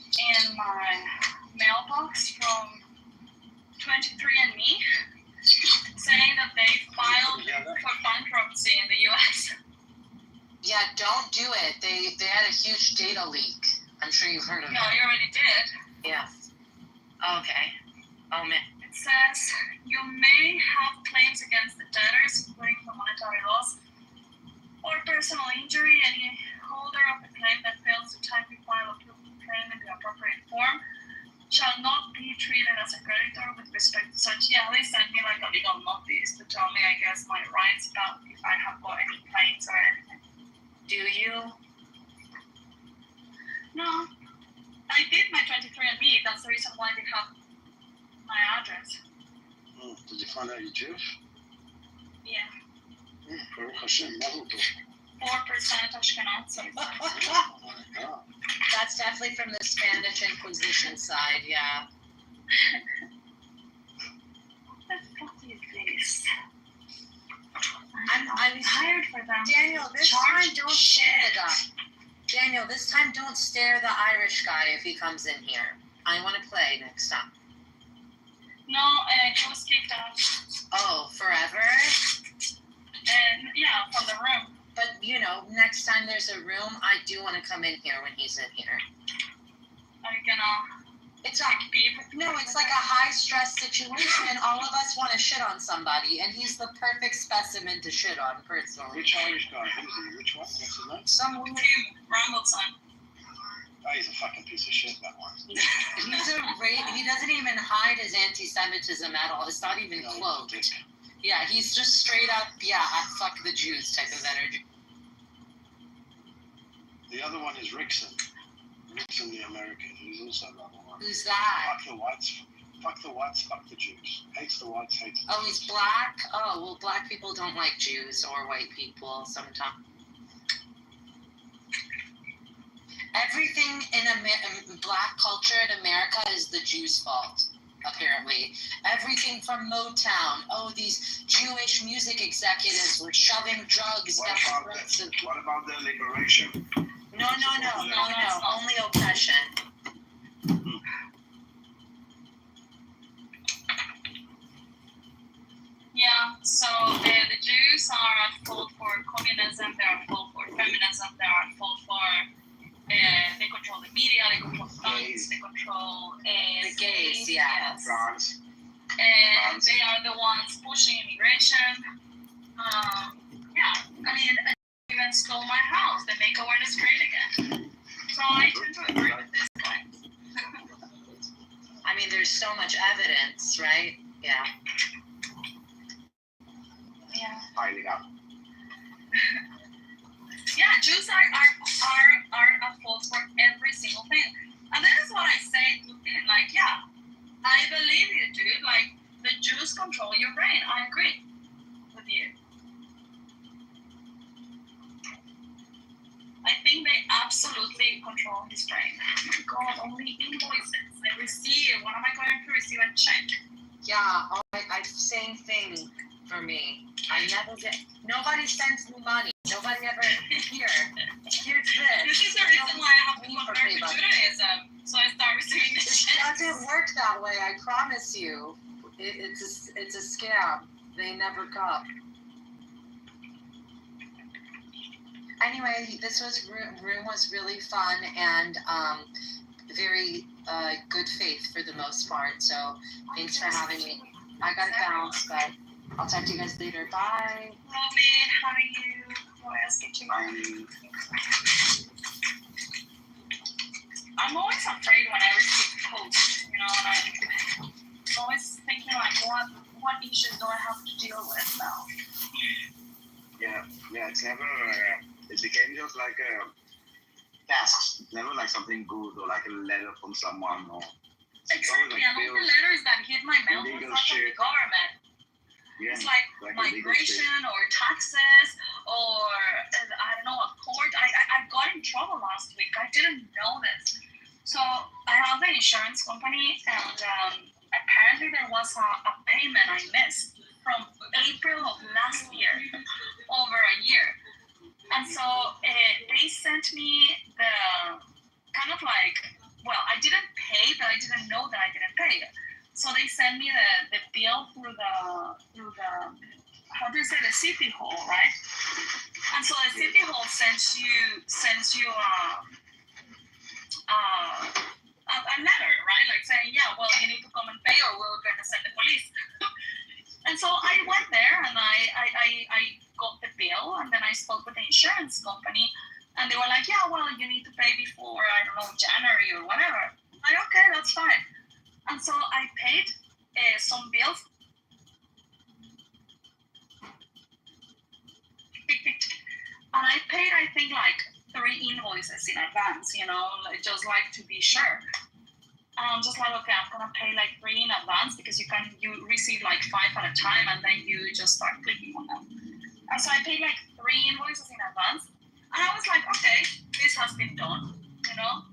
in my mailbox from 23andMe saying that they filed for bankruptcy in the U.S. Yeah, don't do it. They had a huge data leak. I'm sure you've heard of it. No, you already did. Yeah. Okay. Oh, man. It says you may have claims against the debtors, including for monetary loss or personal injury. Any holder of a claim that fails to timely file a proof of claim in the appropriate form shall not be treated as a creditor with respect to such. Yeah, they sent me like a legal notice to tell me, I guess, my rights about if I have got any claims or anything. Do you? No. I did my 23andMe. That's the reason why they have my address. Did you find out you're Jewish? Yeah. Baruch Hashem, Mazel Tov. 4% Ashkenazi. That's definitely from the Spanish Inquisition side, yeah. What the fuck is this? I'm tired for them. Daniel, this time don't stare Daniel, this time don't stare the Irish guy if he comes in here. I want to play next time. No, he was kicked out. Oh, forever? And yeah, from the room. But next time there's a room, I do want to come in here when he's in here. Are you gonna? It's like a high stress situation, and all of us want to shit on somebody, and he's the perfect specimen to shit on personally. Which Irish guy? Which one? What's his name? Some weird Rambleton. Oh, he's a fucking piece of shit, that one. He doesn't even hide his anti-Semitism at all. It's not even close. Yeah, he's just straight up, I fuck the Jews type of energy. The other one is Rickson. Rickson the American. He's also another one. Who's that? Fuck the whites. Fuck the whites, fuck the Jews. Hates the whites, hates the Jews. Oh, he's black? Oh, well, black people don't like Jews or white people sometimes. Everything in black culture in America is the Jews' fault. apparently. Everything from Motown. Oh, these Jewish music executives were shoving drugs down the throats of... What about the liberation? No. Only oppression. Yeah, so the Jews are at fault for communism, they're at fault for feminism, they're at fault for, they control the media, they control guns, they control the gays, yeah. France. And they are the ones pushing immigration. Yeah, I mean, they even stole my house, they make awareness great again. So I tend to agree with this guy. I mean, there's so much evidence, right? Yeah. Yeah. Piling up. Yeah, Jews are at fault for every single thing. And that is what I say to him, like, yeah, I believe you, dude. Like, the Jews control your brain. I agree with you. I think they absolutely control his brain. Oh my God, only invoices. I receive. What am I going to receive a check? Yeah, same thing for me. I never get, nobody sends me money. Nobody ever, here's this. This is the reason why I have to convert to Judaism. So I start receiving the checks. It doesn't work that way, I promise you. It's a scam. They never come. Anyway, this room was really fun and very good faith for the most part. So thanks for having me. I gotta bounce, but I'll talk to you guys later. Bye. Lovely having you. What else did you mind? I'm always afraid when I receive posts, you know, and I'm always thinking like, what issues do I have to deal with now? Yeah, it's never, it became just like a task. It's never like something good or like a letter from someone or... Exactly, and all the letters that hit my mail was not from the government. Yeah, it's like migration or taxes or, I don't know, a court. I got in trouble last week. I didn't know this. So I have an insurance company and apparently there was a payment I missed from April of last year, over a year. And so they sent me the kind of like, well, I didn't pay, but I didn't know that I didn't pay it. So they sent me the bill through the how do you say, the city hall, right? And so the city hall sends you a letter, right? Like saying, yeah, well, you need to come and pay or we're going to send the police. And so I went there and I got the bill and then I spoke with the insurance company and they were like, yeah, well, you need to pay before, I don't know, January or whatever. I'm like, okay, that's fine. And so I paid some bills. And I paid, I think, like 3 invoices in advance, you know, just like to be sure. And I'm just like, okay, I'm going to pay like 3 in advance because you receive like 5 at a time and then you just start clicking on them. And so I paid like 3 invoices in advance. And I was like, okay, this has been done, you know.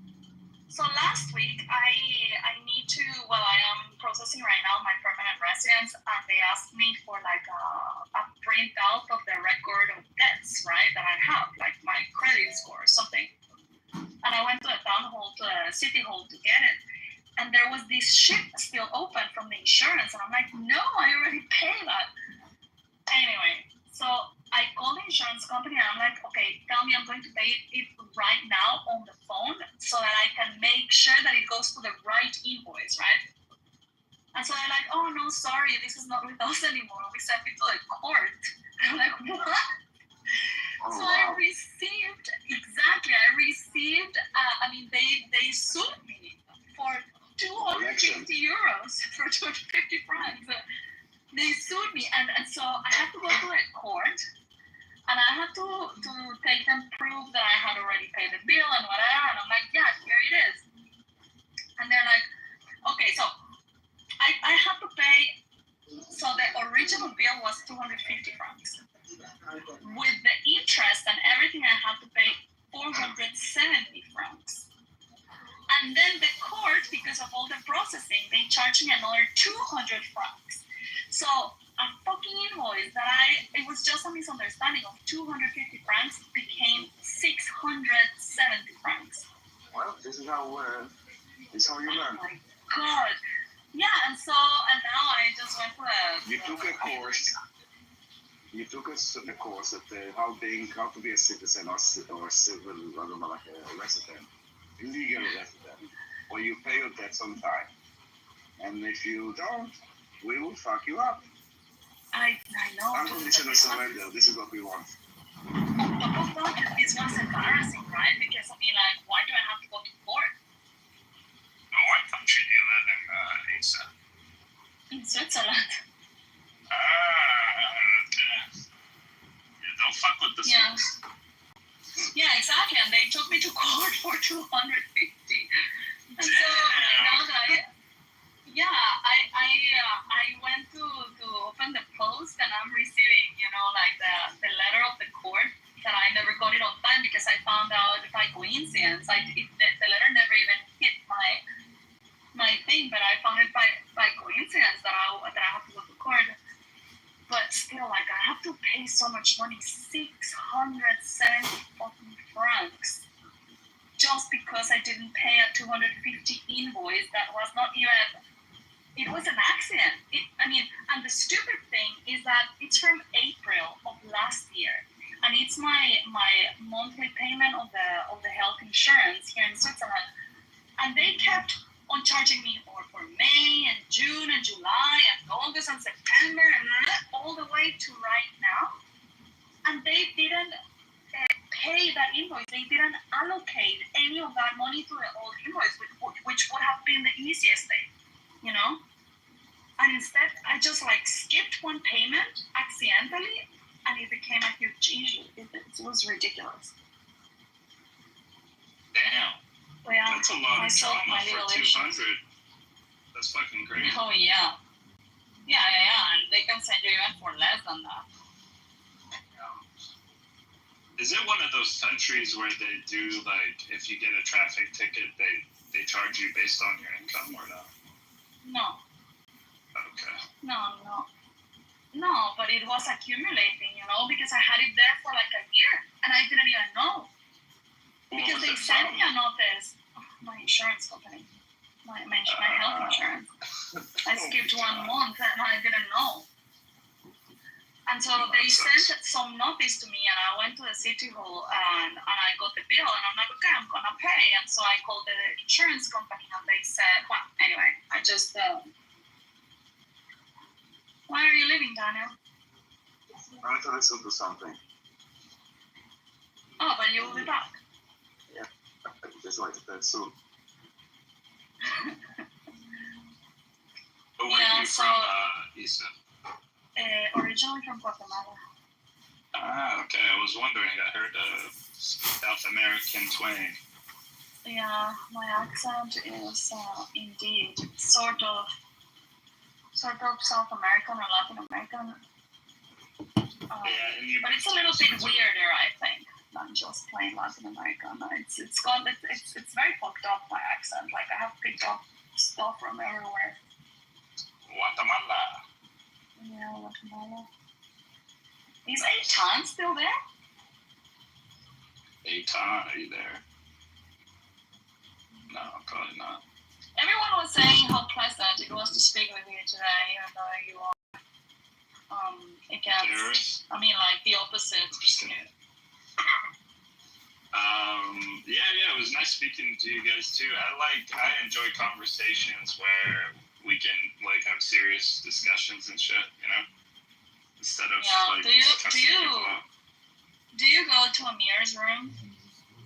So last week, I need to, well, I am processing right now my permanent residence, and they asked me for like a printout of the record of debts, right, that I have, like my credit score or something. And I went to the town hall, to the city hall to get it. And there was this sheet still open from the insurance. And I'm like, no, I already paid that. Anyway, so I called the insurance company and I'm like, okay, tell me I'm going to pay it right now on the phone so that I can make sure that it goes to the right invoice, right? And so they're like, oh, no, sorry, this is not with us anymore. We sent it to the court. I'm like, what? Oh, so wow. I received, I mean, they sued me for 250 euros, for 250 francs. They sued me, and so I had to go to a court, and I had to take them proof that I had already paid the bill and whatever, and I'm like, yeah, here it is. And they're like, okay, so I had to pay, so the original bill was 250 francs. With the interest and everything, I had to pay 470 francs. And then the court, because of all the processing, they charged me another 200 francs. So a fucking invoice that it was just a misunderstanding of 250 francs became 670 francs. Well, this is how you learn. Oh my god. Yeah, and now I just went to You took a course. You took a course at how to be a citizen or civil, I don't know, like a resident, legal resident, or you pay your debts on time. And if you don't, we will fuck you up. I know. Unconditional surrender. This is what we want. But this was embarrassing, right? Because I mean, like, why do I have to go to court? What country do you live in, Asa? In Switzerland. Okay. Yeah, don't fuck with the Swiss. Yeah, exactly. And they took me to court for 250. And so now that I went to open the post and I'm receiving, like the letter of the court that I never got it on time because I found out by coincidence. The letter never even hit my thing, but I found it by coincidence that I have to go to court. But still, like, I have to pay so much money, 670 fucking francs, just because I didn't pay a 250 invoice that was not even. It was an accident. And the stupid thing is that it's from April of last year, and it's my monthly payment of the health insurance here in Switzerland, and they kept on charging me for May and June and July and August and September and all the way to right now, and they didn't pay that invoice. They didn't allocate any of that money to the old invoice, which would have been the easiest thing. And instead I just skipped one payment accidentally, and it became a huge issue. It was ridiculous. Damn. Well, yeah, that's a lot of trauma for 200. That's fucking great. Oh yeah. Yeah, and they can send you even for less than that. Is it one of those countries where they do, if you get a traffic ticket, they charge you based on your income or not? No. Okay. No, but it was accumulating, because I had it there for a year, and I didn't even know. Because they sent me a notice. My insurance company. My health insurance. I skipped 1 month, and I didn't know. And so they sent some notice to me, and I went to the city hall, and I got the bill, and I'm like, okay, I'm gonna pay. And so I called the insurance company, and they said, well, anyway, I just. Why are you leaving, Daniel? I want to listen to something. Oh, but you will be back. Yeah, I just like to tell soon. Where are you from, Isa? Originally from Guatemala. Okay. I was wondering. I heard a South American twang. Yeah, my accent is indeed sort of South American or Latin American. But it's a little bit weirder, I think, than just plain Latin American. It's very fucked up, my accent. I have picked up stuff from everywhere. Guatemala. Yeah, Guatemala. Is Eitan still there? Eitan, are you there? No, probably not. Everyone was saying how pleasant it was to speak with you today, even though you are against. The opposite. Yeah, it was nice speaking to you guys too. I enjoy conversations where we can have serious discussions and shit, instead of cussing people out. Do you go to Amir's room?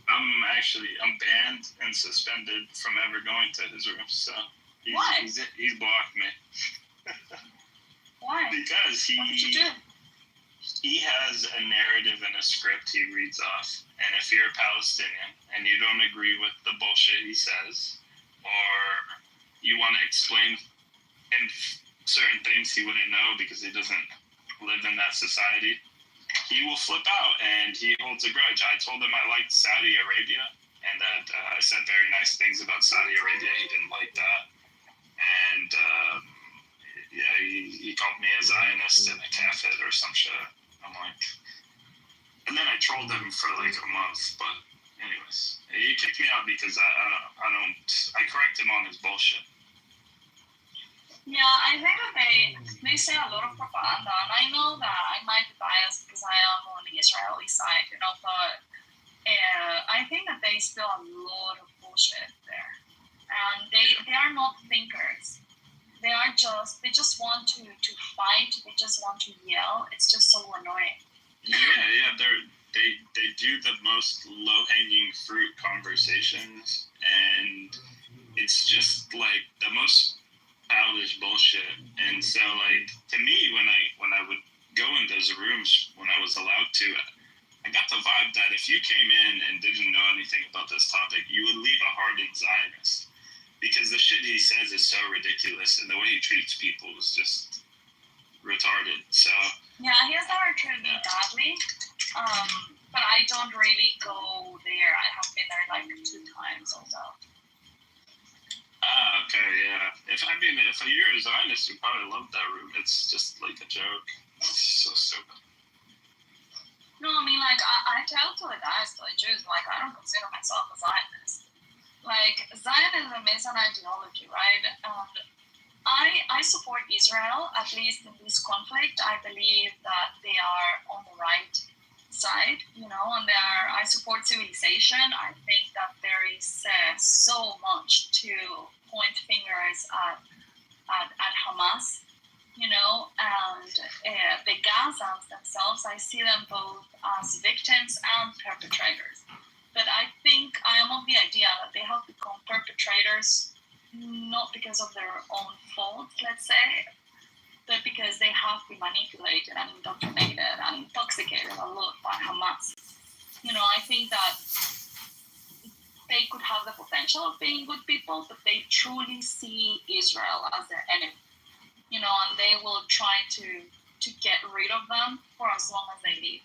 I'm banned and suspended from ever going to his room. So Why? He's blocked me. Why? Because What did you do? he has a narrative and a script he reads off, and if you're a Palestinian and you don't agree with the bullshit he says, or you want to explain in certain things he wouldn't know because he doesn't live in that society, he will flip out and he holds a grudge. I told him I liked Saudi Arabia and that I said very nice things about Saudi Arabia. He didn't like that. and yeah, he called me a Zionist and a kafir or some shit. I'm like, and then I trolled him for like a month, but anyways, he kicked me out because I correct him on his bullshit. Yeah, I think that they say a lot of propaganda, and I know that I might be biased because I am on the Israeli side, but I think that they spill a lot of bullshit there, and they are not thinkers. They just want to fight. They just want to yell. It's just so annoying. Yeah, they do the most low-hanging fruit conversations, and it's just like the most childish bullshit. And so, like, to me, when I would go in those rooms when I was allowed to, I got the vibe that if you came in and didn't know anything about this topic, you would leave a hardened Zionist, because the shit he says is so ridiculous, and the way he treats people is just retarded. So yeah, he has never treated me badly, but I don't really go there. I have been there like 2 times or so. Okay, yeah. If you're a Zionist, you probably love that room. It's just like a joke. It's so stupid. No, I mean, like, I tell to the guys, to the Jews, like, I don't consider myself a Zionist. Like, Zionism is an ideology, right? And I support Israel, at least in this conflict. I believe that they are on the right side, and I support civilization. I think that there is so much to point fingers at Hamas, and the Gazans themselves. I see them both as victims and perpetrators. But I think I am of the idea that they have become perpetrators not because of their own fault, let's say, but because they have been manipulated and indoctrinated and intoxicated a lot by Hamas. I think that they could have the potential of being good people, but they truly see Israel as their enemy, and they will try to get rid of them for as long as they live.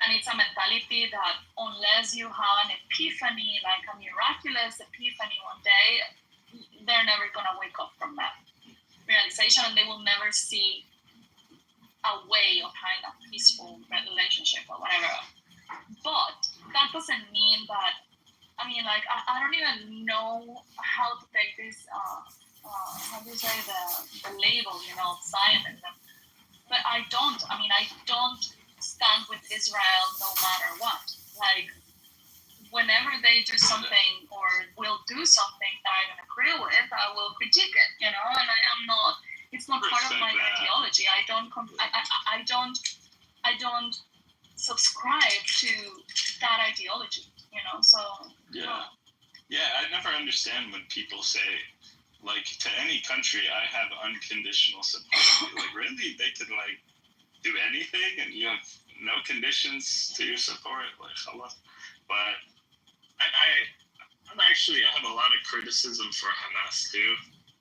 And it's a mentality that unless you have an epiphany, like a miraculous epiphany one day, they're never going to wake up from that realization, and they will never see a way of having a peaceful relationship or whatever. But that doesn't mean that, I don't even know how to take this, how do you say, the label, of Zionism. But I don't stand with Israel no matter what. Like, whenever they do something or will do something that I don't agree with, I will critique it, and I am not, it's not part of my ideology. I don't subscribe to that ideology, so. Yeah, I never understand when people say, like, to any country, I have unconditional support. Like, really? They could, like, do anything and you have no conditions to your support? Like, hello? But I have a lot of criticism for Hamas, too.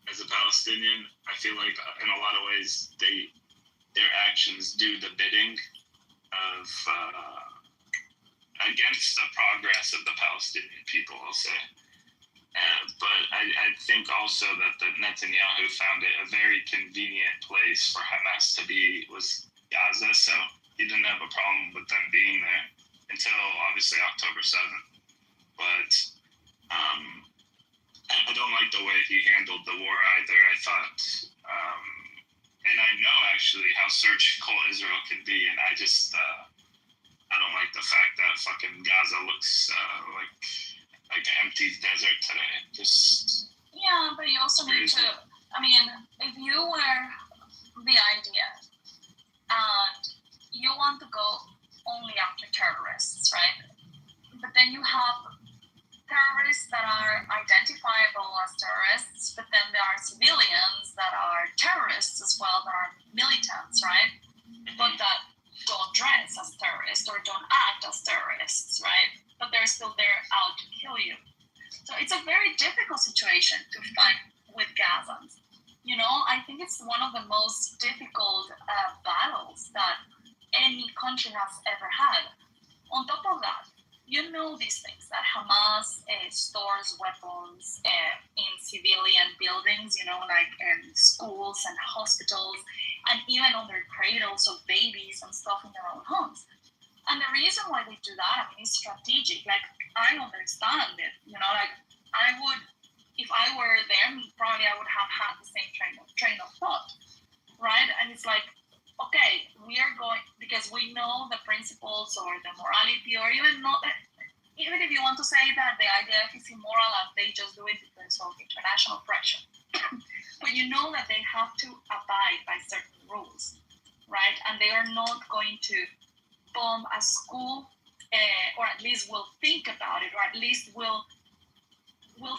As a Palestinian, I feel like in a lot of ways, their actions do the bidding of against the progress of the Palestinian people, I'll say. But I think also that the Netanyahu found it a very convenient place for Hamas to be was Gaza, so he didn't have a problem with them being there until obviously October 7th. But I don't like the way he handled the war either. I thought, and I know actually how surgical Israel can be, and I just I don't like the fact that fucking Gaza looks like an empty desert today. Yeah, but you also need to, if you were the idea and you want to go only after terrorists, right? But then you have terrorists that are identifiable as terrorists, but then there are civilians that are terrorists as well, that are militants, right? But that don't dress as terrorists or don't act as terrorists, right? But they're still there out to kill you. So it's a very difficult situation to fight with Gazans. I think it's one of the most difficult battles that any country has ever had. On top of that, you know these things, that Hamas stores weapons in civilian buildings, you know, like schools and hospitals, and even under cradles of babies and stuff in their own homes. And the reason why they do that, I mean, is strategic. Like, I understand it, you know, like, I would, if I were them, probably I would have had the same train of thought, right? And it's like, okay, we are going, because we know the principles or the morality, or even if you want to say that the IDF is immoral and they just do it because of international pressure. But you know that they have to abide by certain rules, right? And they are not going to bomb a school, or at least will think about it, or at least will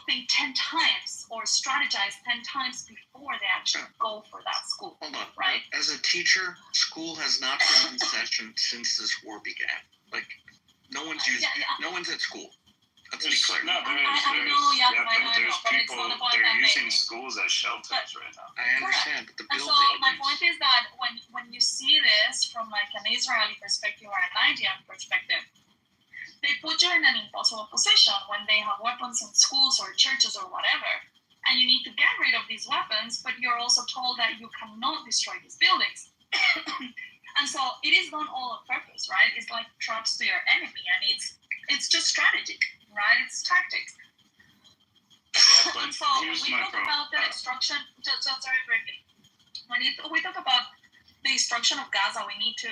think 10 times or strategize 10 times before they actually go for that school. Hold on. Right? As a teacher, school has not been in session since this war began. Like, no one's at school. Let's be clear. I know, there's but it's people, not the point they're I'm using making. schools as shelters right now. I understand, but the And building. so my point is that when you see this from like an Israeli perspective or an Indian perspective, they put you in an impossible position when they have weapons in schools or churches or whatever, and you need to get rid of these weapons, but you're also told that you cannot destroy these buildings. And so it is done all on purpose, right? It's like traps to your enemy, and it's just strategy, right? It's tactics. And so when we talk about the destruction, just very briefly, when we talk about the destruction of Gaza, we need to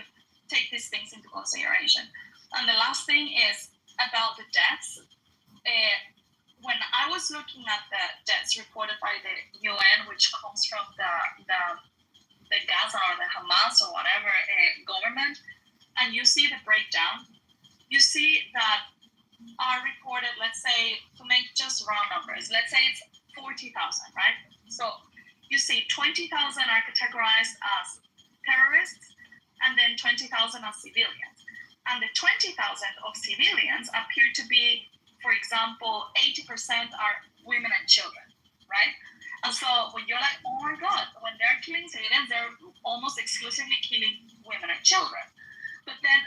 take these things into consideration. And the last thing is about the deaths. When I was looking at the deaths reported by the UN, which comes from the Gaza or the Hamas or whatever government, and you see the breakdown, you see that are reported, let's say, to make just round numbers, let's say it's 40,000, right? So you see 20,000 are categorized as terrorists, and then 20,000 as civilians. And the 20,000 of civilians appear to be, for example, 80% are women and children, right? And so when you're like, oh my God, when they're killing civilians, they're almost exclusively killing women and children. But then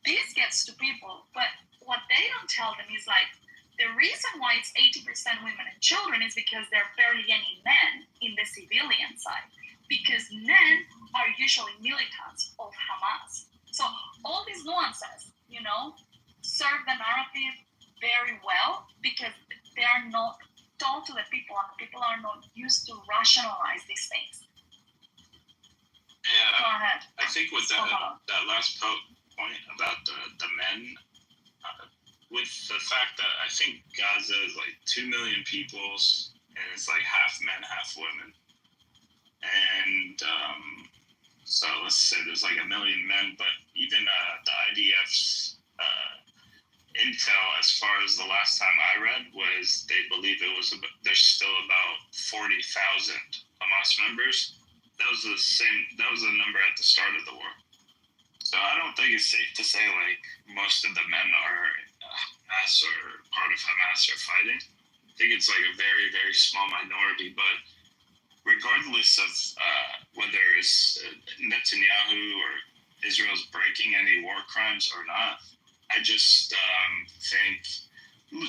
this gets to people, but what they don't tell them is like, the reason why it's 80% women and children is because there are barely any men in the civilian side, because men are usually militants of Hamas. So all these nuances, you know, serve the narrative very well because they are not told to the people, and the people are not used to rationalize these things. Yeah, Go ahead. I think with that last point about the men, with the fact that I think Gaza is like 2 million people, and it's like half men, half women, and so let's say there's like 1 million men, but even the IDF's intel, as far as the last time I read, was they believe there's still about 40,000 Hamas members. That was the number at the start of the war. So I don't think it's safe to say like most of the men are Hamas or part of Hamas are fighting. I think it's like a very, very small minority, but regardless of whether it's Netanyahu or Israel's breaking any war crimes or not, I just think,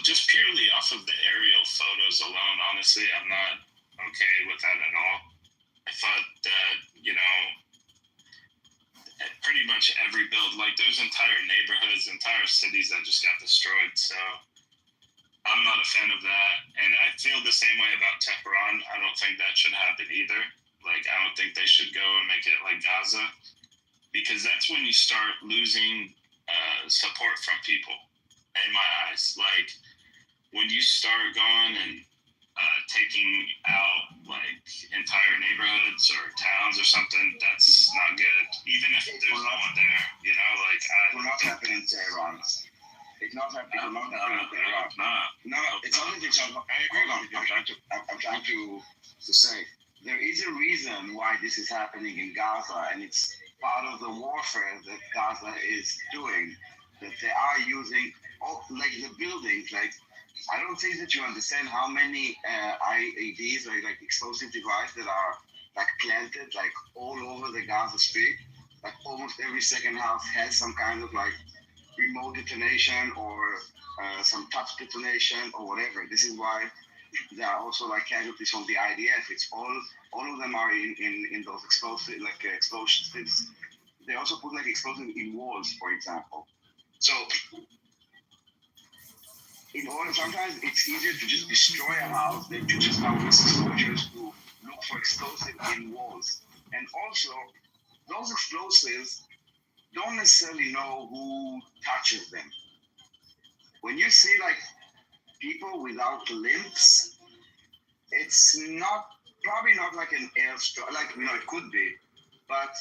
just purely off of the aerial photos alone, honestly, I'm not okay with that at all. I thought that, you know, pretty much every build, like there's entire neighborhoods, entire cities that just got destroyed, so I'm not a fan of that, and I feel the same way about Tehran. I don't think that should happen either. Like, I don't think they should go and make it like Gaza, because that's when you start losing support from people, in my eyes. Like, when you start going and taking out, like, entire neighborhoods or towns or something, that's not good, even if there's no one there, you know? Like, it will not happen in Tehran. It's not happening. No, it's only because I'm trying to say there is a reason why this is happening in Gaza, and it's part of the warfare that Gaza is doing. That they are using, like the buildings. Like, I don't think that you understand how many IEDs, like explosive devices, that are like planted like all over the Gaza Strip. Like almost every second house has some kind of like remote detonation or some touch detonation or whatever. This is why there are also like casualties from the IDF. It's all of them are in those explosives, like explosives. They also put like explosives in walls, for example. So in order, sometimes it's easier to just destroy a house than to just allow risk soldiers to look for explosives in walls. And also, those explosives don't necessarily know who touches them. When you see like people without limbs, it's probably not like an airstrike. Like it could be, but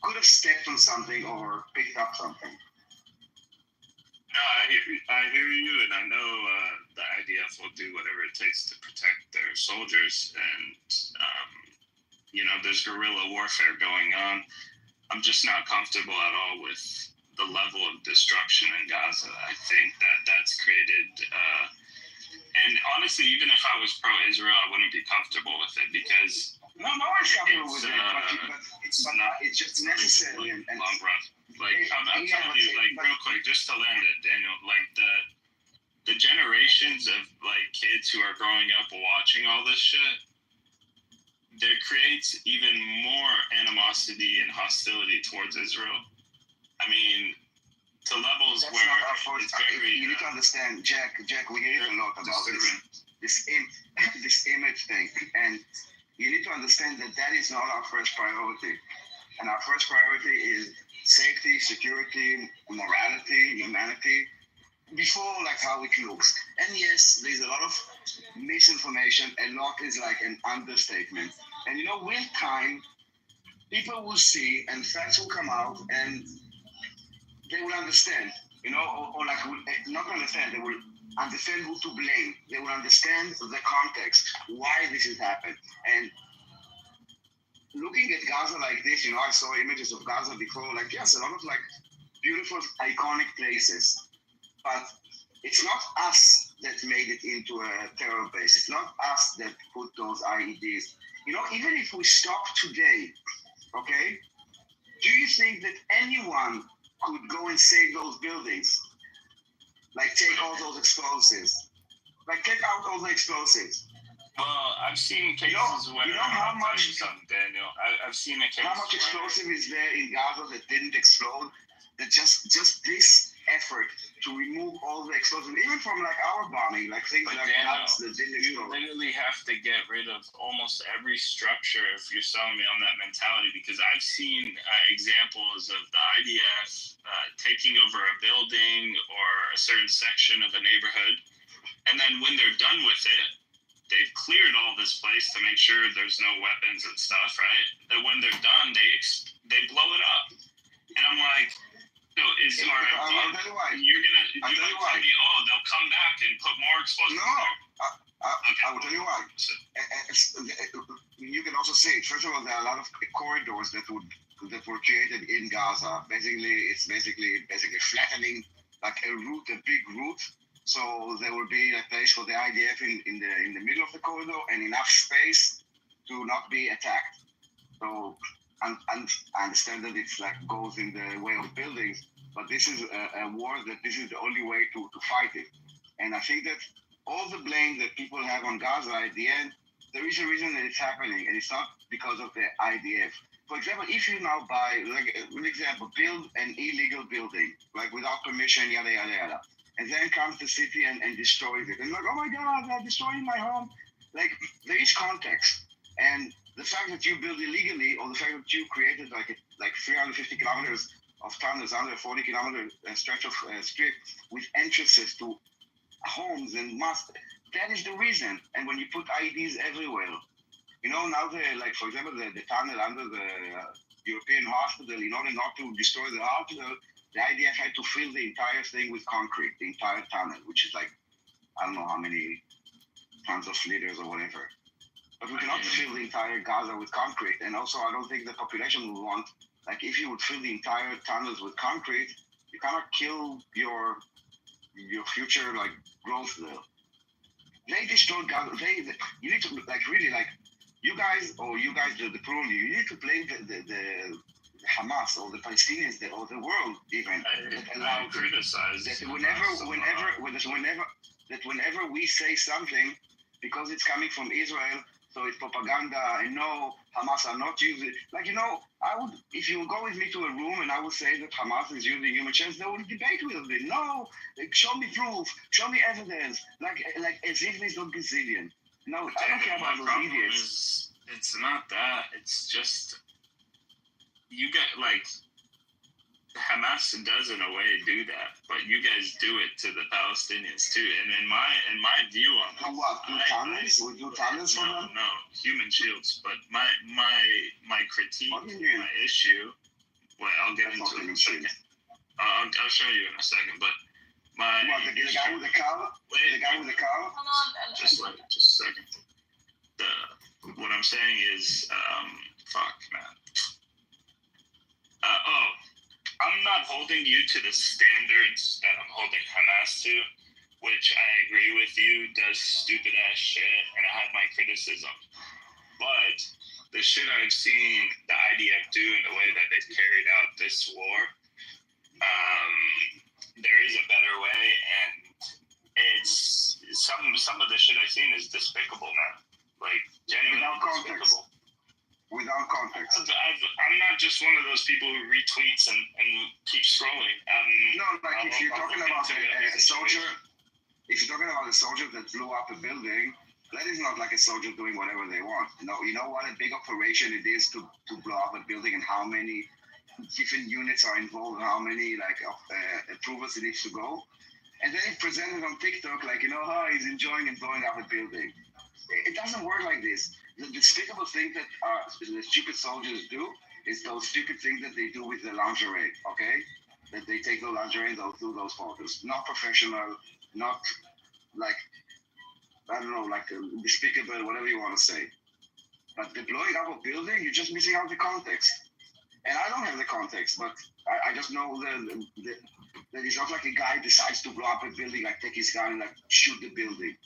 could have stepped on something or picked up something. No, I hear you, and I know the IDF will do whatever it takes to protect their soldiers, and there's guerrilla warfare going on. I'm just not comfortable at all with the level of destruction in Gaza. I think that's created, and honestly, even if I was pro-Israel, I wouldn't be comfortable with it because no one's comfortable with it, but it's just necessary and long run. Like I'm telling you, like real quick, just to land it, Daniel. Like the generations of like kids who are growing up watching all this shit, there creates even more animosity and hostility towards Israel. I mean, to levels where it's very. You need to understand, Jack. We hear a lot about this image thing, and you need to understand that is not our first priority. And our first priority is safety, security, morality, humanity, before like how it looks. And yes, there's a lot of misinformation. A lot is like an understatement. And with time, people will see and facts will come out and they will understand, or like not understand, they will understand who to blame. They will understand the context, why this has happened. And looking at Gaza like this, I saw images of Gaza before, like, yes, a lot of like beautiful, iconic places, but it's not us that made it into a terror base. It's not us that put those IEDs. Even if we stop today, okay, do you think that anyone could go and save those buildings? Like take all those explosives? Like take out all the explosives? Well, I've seen cases where how much Daniel. I've seen a case. How much explosive is there in Gaza that didn't explode? That just this effort to remove all the explosives, even from like our bombing, like things like that didn't explode. You literally have to get rid of almost every structure if you're selling me on that mentality, because I've seen examples of the IDF taking over a building or a certain section of a neighborhood, and then when they're done with it, they've cleared all this place to make sure there's no weapons and stuff, right? Then when they're done, they blow it up. And I'm like, you're gonna tell me, they'll come back and put more explosives. No, I will tell you why. You can also see, first of all, there are a lot of corridors that were created in Gaza. It's basically flattening like a big route. So there will be a place for the IDF in the middle of the corridor and enough space to not be attacked. So and I understand that it's like goes in the way of buildings, but this is a war that this is the only way to fight it. And I think that all the blame that people have on Gaza at the end, there is a reason that it's happening, and it's not because of the IDF. For example, if you now buy, like an example, build an illegal building, like without permission, yada yada yada. And then comes the city and destroys it. And like, oh my God, they're destroying my home. Like, there is context. And the fact that you build illegally, or the fact that you created like 350 kilometers of tunnels, under 40 kilometer stretch of strip with entrances to homes and that is the reason. And when you put IEDs everywhere, now they're like, for example, the tunnel under the European hospital, in order not to destroy the hospital, the IDF had to fill the entire thing with concrete, the entire tunnel, which is like, I don't know how many tons of liters or whatever. But we cannot fill the entire Gaza with concrete. And also, I don't think the population would want, like, if you would fill the entire tunnels with concrete, you cannot kill your future, like, growth there. They destroyed Gaza. You need to, like, really, like, you guys, the plural, you need to blame the Hamas or the Palestinians or the world even I criticize that whenever we say something because it's coming from Israel, so it's propaganda, and no, Hamas are not using like I would, if you go with me to a room and I would say that Hamas is using human chance, they would debate with me. No, show me proof, show me evidence, like as if there's no Brazilian. No, I don't care about those idiots. It's not that. It's just you get like Hamas does in a way do that, but you guys do it to the Palestinians too. And in my view on it, what, do tunnels? We do tunnels for them? No, human shields. But my critique, my issue. Well, I'll get into it in a second. I'll show you in a second. But the guy with the car? The guy with the car? Just a second. What I'm saying is, fuck, man. I'm not holding you to the standards that I'm holding Hamas to, which I agree with you, does stupid ass shit, and I have my criticism. But the shit I've seen the IDF do and the way that they've carried out this war, there is a better way, and it's some of the shit I've seen is despicable, man. Like, genuinely despicable. Without context. I'm not just one of those people who retweets and keeps scrolling. No, like if you're talking about a soldier, that blew up a building, that is not like a soldier doing whatever they want. No, you know what a big operation it is to blow up a building and how many different units are involved, how many approvals it needs to go. And then it's presented on TikTok like, he's enjoying and blowing up a building. It doesn't work like this. The despicable thing that the stupid soldiers do is those stupid things that they do with the lingerie, okay? That they take the lingerie and they'll do those photos. Not professional, not like, I don't know, like despicable, whatever you want to say. But the blowing up a building, you're just missing out the context. And I don't have the context, but I just know that it's not like a guy decides to blow up a building, like take his gun and like shoot the building.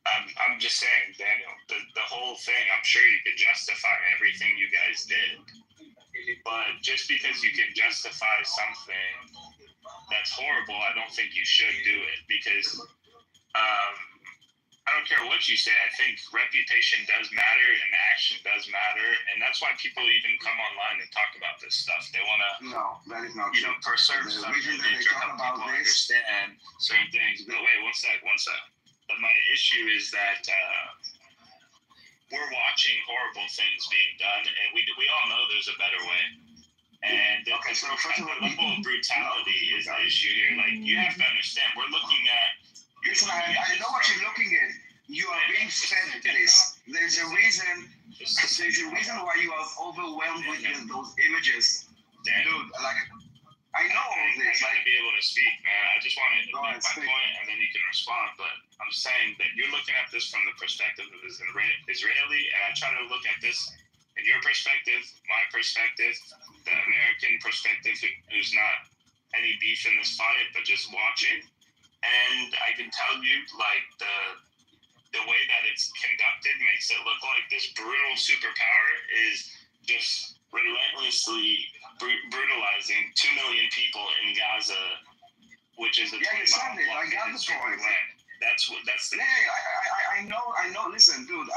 I'm just saying, Daniel, the whole thing, I'm sure you could justify everything you guys did. But just because you can justify something that's horrible, I don't think you should do it. Because I don't care what you say. I think reputation does matter and action does matter. And that's why people even come online and talk about this stuff. They want to, that is not true. Preserve the something reason that they talk about this, understand certain things. But wait, one sec. But my issue is that we're watching horrible things being done, and we all know there's a better way. And the level of brutality is the issue here. Like, you have to understand, we're looking at. Listen, I know what you're looking at. You are being fed this. There's a reason why you are overwhelmed with those images. Dude, like, I know all this. I to be able to speak, man. I just want to make my point, and then you can respond. But I'm saying that you're looking at this from the perspective of this Israeli, and I try to look at this in your perspective, my perspective, the American perspective, who's not any beef in this fight, but just watching. And I can tell you, like, the way that it's conducted makes it look like this brutal superpower is just relentlessly brutalizing 2 million people in Gaza, which is a I got the point. That's the. Yeah, I know. Listen, dude,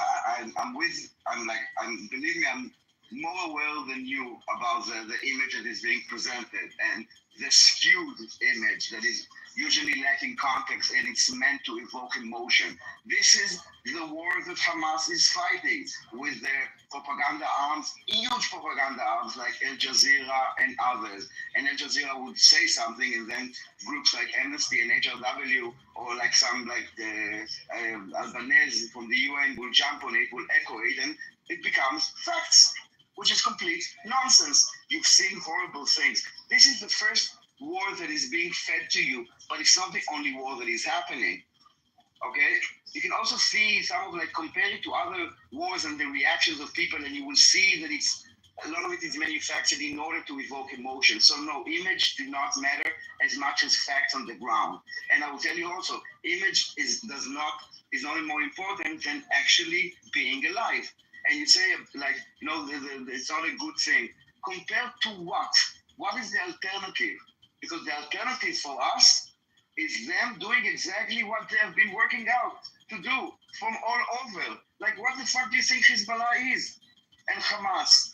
believe me, I'm more aware than you about the image that is being presented and the skewed image that is usually lacking context and it's meant to evoke emotion. This is the war that Hamas is fighting with their propaganda arms, huge propaganda arms like Al Jazeera and others. And Al Jazeera would say something and then groups like Amnesty and HRW or like some like the Albanese from the UN will jump on it, will echo it, and it becomes facts, which is complete nonsense. You've seen horrible things. This is the first war that is being fed to you, but it's not the only war that is happening. Okay? You can also see compare it to other wars and the reactions of people, and you will see that a lot of it is manufactured in order to evoke emotion. So no, image do not matter as much as facts on the ground. And I will tell you also, image is not more important than actually being alive. and you say like, it's not a good thing. Compared to what? What is the alternative? Because the alternative for us is them doing exactly what they have been working out to do from all over. Like, what the fuck do you think Hezbollah is? And Hamas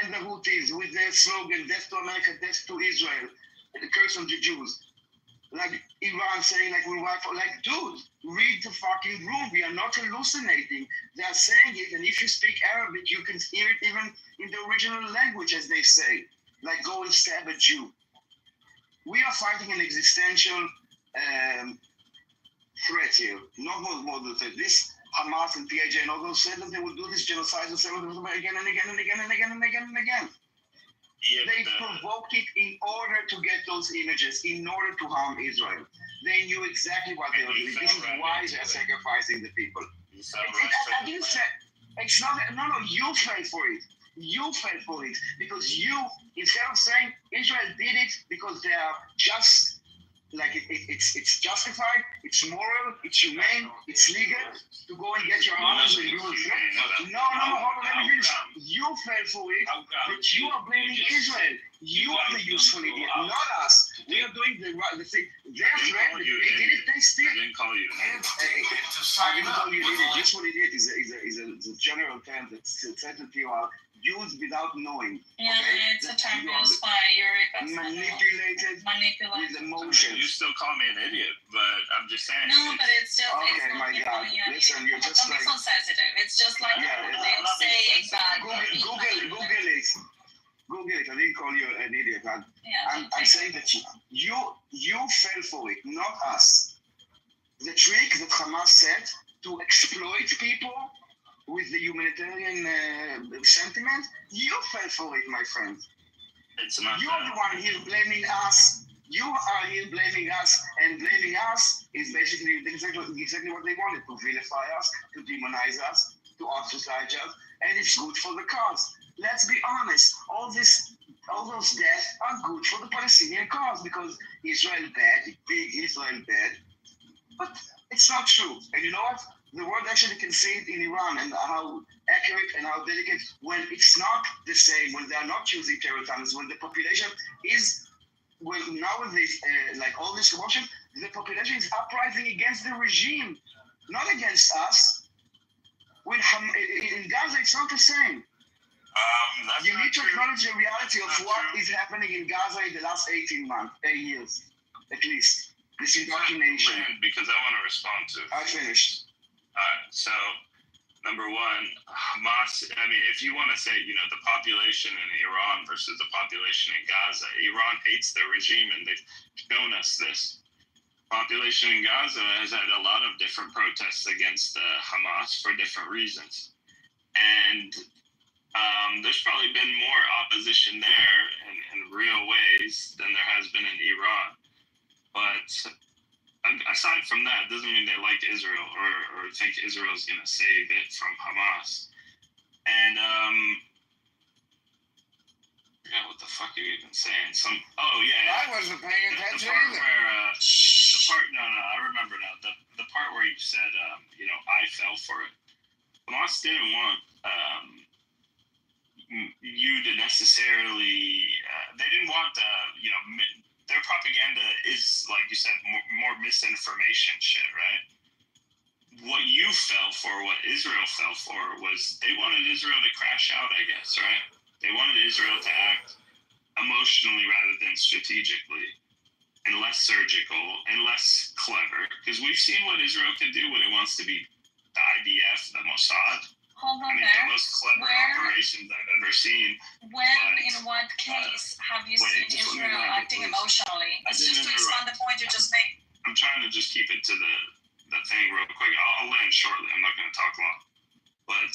and the Houthis with their slogan, death to America, death to Israel, the curse on the Jews. Like Iran saying, like, we'll wipe out. Like, dude, read the fucking room. We are not hallucinating. They are saying it, and if you speak Arabic, you can hear it even in the original language, as they say. Like, go and stab a Jew. We are fighting an existential threat here. Not more than threat. This Hamas and PAJ and all those said that they will do this genocide again and again and again and again and again and again. They provoked it in order to get those images, in order to harm Israel. They knew exactly what they were doing. This is why they're sacrificing the people. I didn't say, it's not, no, you fell for it. You fell for it because you, instead of saying Israel did it because they are just, like it's justified, it's moral, it's humane, it's legal to go and get your arms and you will say, no, hold on, let me finish. You fell for it, but you are blaming Israel. You are the useful idiot, not us. We are doing the thing. They're threatened. They did it, they still. I didn't call you. I didn't call you idiot. Useful idiot is a general term that's said that you are used without knowing. Yeah, okay? it's a term used by your manipulated with emotions. You still call me an idiot, but I'm just saying. No, but it's still. Okay, my God. Listen, you're just don't like. Don't be so sensitive. It's just like they're saying that. Google it. Google it. I didn't call you an idiot. I'm saying that you fell for it, not us. The trick that Hamas said to exploit people with the humanitarian sentiment, you fell for it, my friend. It's not. You are the one here blaming us. You are here blaming us, and blaming us is basically exactly what they wanted, to vilify us, to demonize us, to ostracize us, and it's good for the cause. Let's be honest, all those deaths are good for the Palestinian cause because Israel bad, big Israel bad, but it's not true. And you know what? The world actually can see it in Iran and how accurate and how delicate when it's not the same, when they are not using terror tunnels, when the population is, well, nowadays, like all this commotion, the population is uprising against the regime, not against us. In Gaza, it's not the same. You need to acknowledge the reality of what is happening in Gaza in the last 8 years, at least. This indoctrination. Because I want to respond to. I finished. Alright, so number one, Hamas, I mean, if you want to say, the population in Iran versus the population in Gaza, Iran hates their regime and they've shown us this. Population in Gaza has had a lot of different protests against Hamas for different reasons. And there's probably been more opposition there in real ways than there has been in Iran. But aside from that, doesn't mean they like Israel or think Israel's going to save it from Hamas. And I forgot what the fuck are you even saying? I wasn't paying attention either. I remember now. The part where you said, I fell for it. Hamas didn't want you to necessarily, they didn't want, their propaganda is, like you said, more misinformation shit, right? What you fell for, what Israel fell for, was they wanted Israel to crash out, I guess, right? They wanted Israel to act emotionally rather than strategically, and less surgical, and less clever. Because we've seen what Israel can do when it wants to be the IDF, the Mossad. Hold on the most clever operations I've ever seen. In what case have you seen Israel acting emotionally? It's just to expand the point you just made. I'm trying to just keep it to the thing real quick. I'll land shortly. I'm not going to talk long. But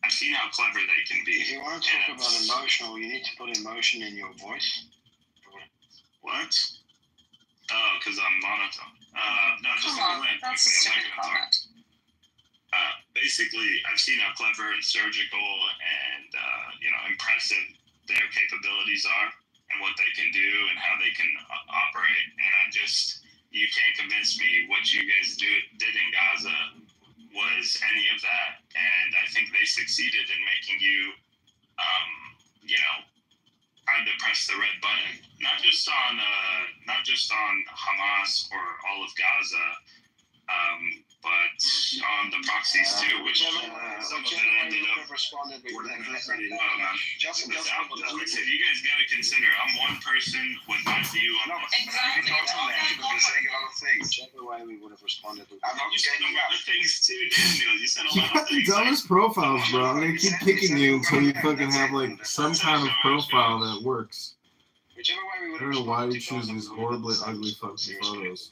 I've seen how clever they can be. If you want to talk about emotional, you need to put emotion in your voice. What? Oh, because I'm monotone. No, just let me land. That's a stupid comment. Basically, I've seen how clever and surgical and impressive their capabilities are and what they can do and how they can operate. And you can't convince me what you guys did in Gaza was any of that, and I think they succeeded in making you, kind of press the red button, not just on Hamas or all of Gaza, but on the proxies too, which some of it ended up working out pretty well, man. Like I said, you guys got to consider, I'm one person with my view on this. Exactly. Whichever way we would have responded. You said a lot of things too, Daniel. You said a You lot got of the things. dumbest profiles, bro. I'm gonna keep picking you until you fucking have like some kind of profile that works. Whichever way we I would don't have know why you responded. choose these horribly ugly fucking photos.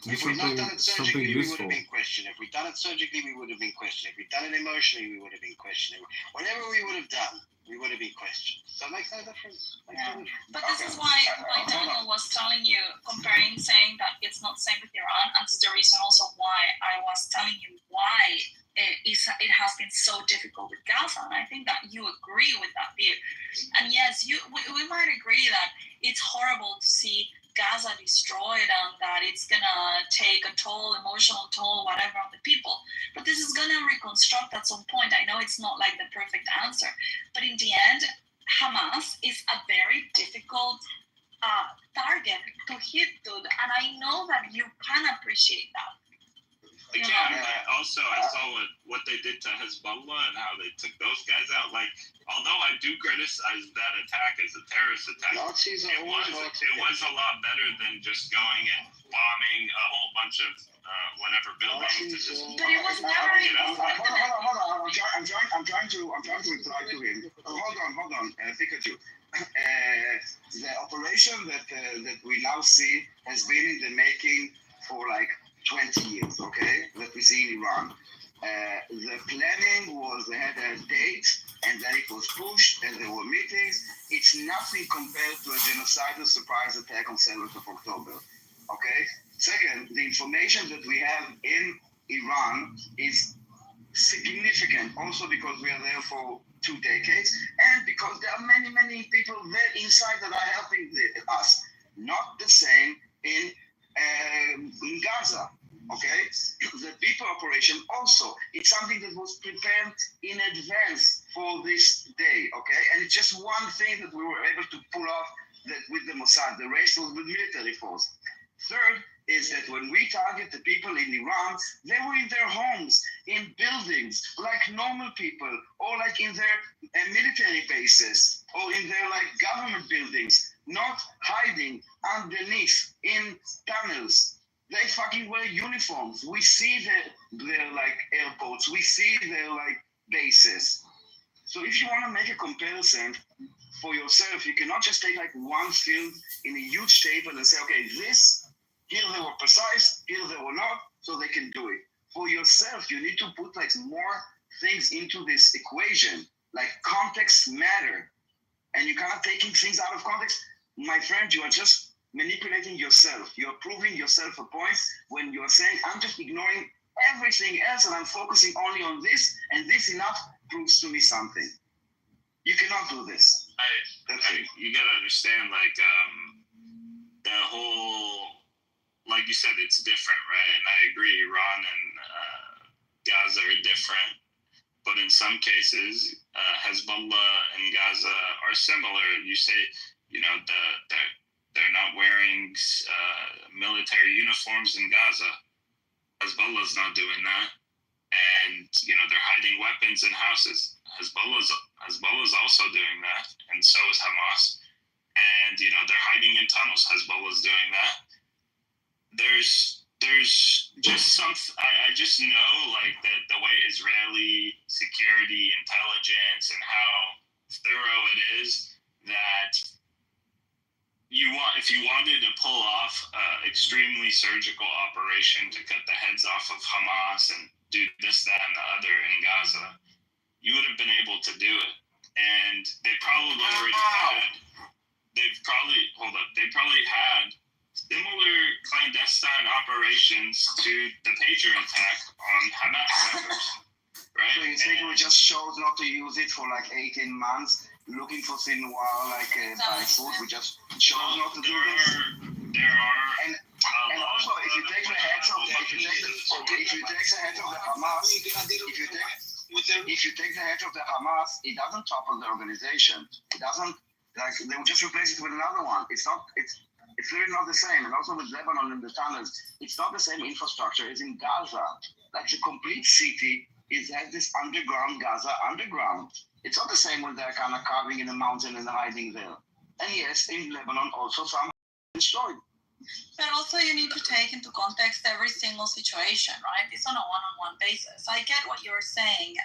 Do If we'd not done it something surgically, we would useful. have been questioned. If we'd done it surgically, we would have been questioned. If we'd done it emotionally, we would have been questioned. Whatever we would have done, we would have been questioned. So it makes no difference. But this is why Daniel was telling you, saying that it's not same with Iran, and this is the reason also why I was telling you why it has been so difficult with Gaza, and I think that you agree with that view. And yes, we might agree that it's horrible to see Gaza destroyed and that it's gonna take a toll, emotional toll, whatever, on the people. But this is gonna reconstruct at some point. I know it's not like the perfect answer, but in the end, Hamas is a very difficult target to hit, dude. And I know that you can appreciate that. Like, yeah, I saw what they did to Hezbollah and how they took those guys out. Like, although I do criticize that attack as a terrorist attack, it was a lot better than just going and bombing a whole bunch of whatever buildings. But it was never. Hold on. I'm trying to reply to him. Hold on. Pikachu. The operation that we now see has been in the making for like 20 years, okay, that we see in Iran. The planning was, they had a date, and then it was pushed, and there were meetings. It's nothing compared to a genocidal surprise attack on 7th of October, okay? Second, the information that we have in Iran is significant, also because we are there for 2 decades, and because there are many, many people there inside that are helping us. Not the same in Gaza, okay? The people operation also, it's something that was prepared in advance for this day, okay? And it's just one thing that we were able to pull off that with the Mossad. The rest was with military force. Third is that when we target the people in Iran, they were in their homes, in buildings, like normal people, or like in their military bases, or in their like government buildings, not hiding underneath in tunnels. They fucking wear uniforms. We see their like airports. We see their like bases. So if you want to make a comparison for yourself, you cannot just take like one field in a huge table and say, okay, here they were precise, here they were not, so they can do it. For yourself, you need to put like more things into this equation. Like context matter. And you cannot taking things out of context. My friend, you are just manipulating yourself. You're proving yourself a point when you're saying, I'm just ignoring everything else and I'm focusing only on this, and this enough proves to me something. You cannot do this. You gotta understand, like, the whole, like you said, it's different, right? And I agree, Iran and Gaza are different. But in some cases, Hezbollah and Gaza are similar. You say, they're not wearing military uniforms in Gaza. Hezbollah's not doing that. And, they're hiding weapons in houses. Hezbollah's also doing that, and so is Hamas. And, they're hiding in tunnels. Hezbollah's doing that. There's just I just know, like, that the way Israeli security, intelligence, and how thorough it is, that if you wanted to pull off an extremely surgical operation to cut the heads off of Hamas and do this, that, and the other in Gaza, you would have been able to do it. And they probably had similar clandestine operations to the Patriot attack on Hamas members, right? So you think we just chose not to use it for like 18 months, looking for Sinwar, like by foot? We just chose not to do this? there are. And also, if you take the heads of the Hamas, if you take the heads of the Hamas, it doesn't topple the organization. It doesn't, like, they will just replace it with another one. It's really not the same. And also with Lebanon and the tunnels, it's not the same infrastructure as in Gaza. Like, the complete city has this underground Gaza underground. It's not the same when they're kind of carving in a mountain and hiding there. And yes, in Lebanon also some destroyed. But also you need to take into context every single situation, right? It's on a one-on-one basis. I get what you're saying,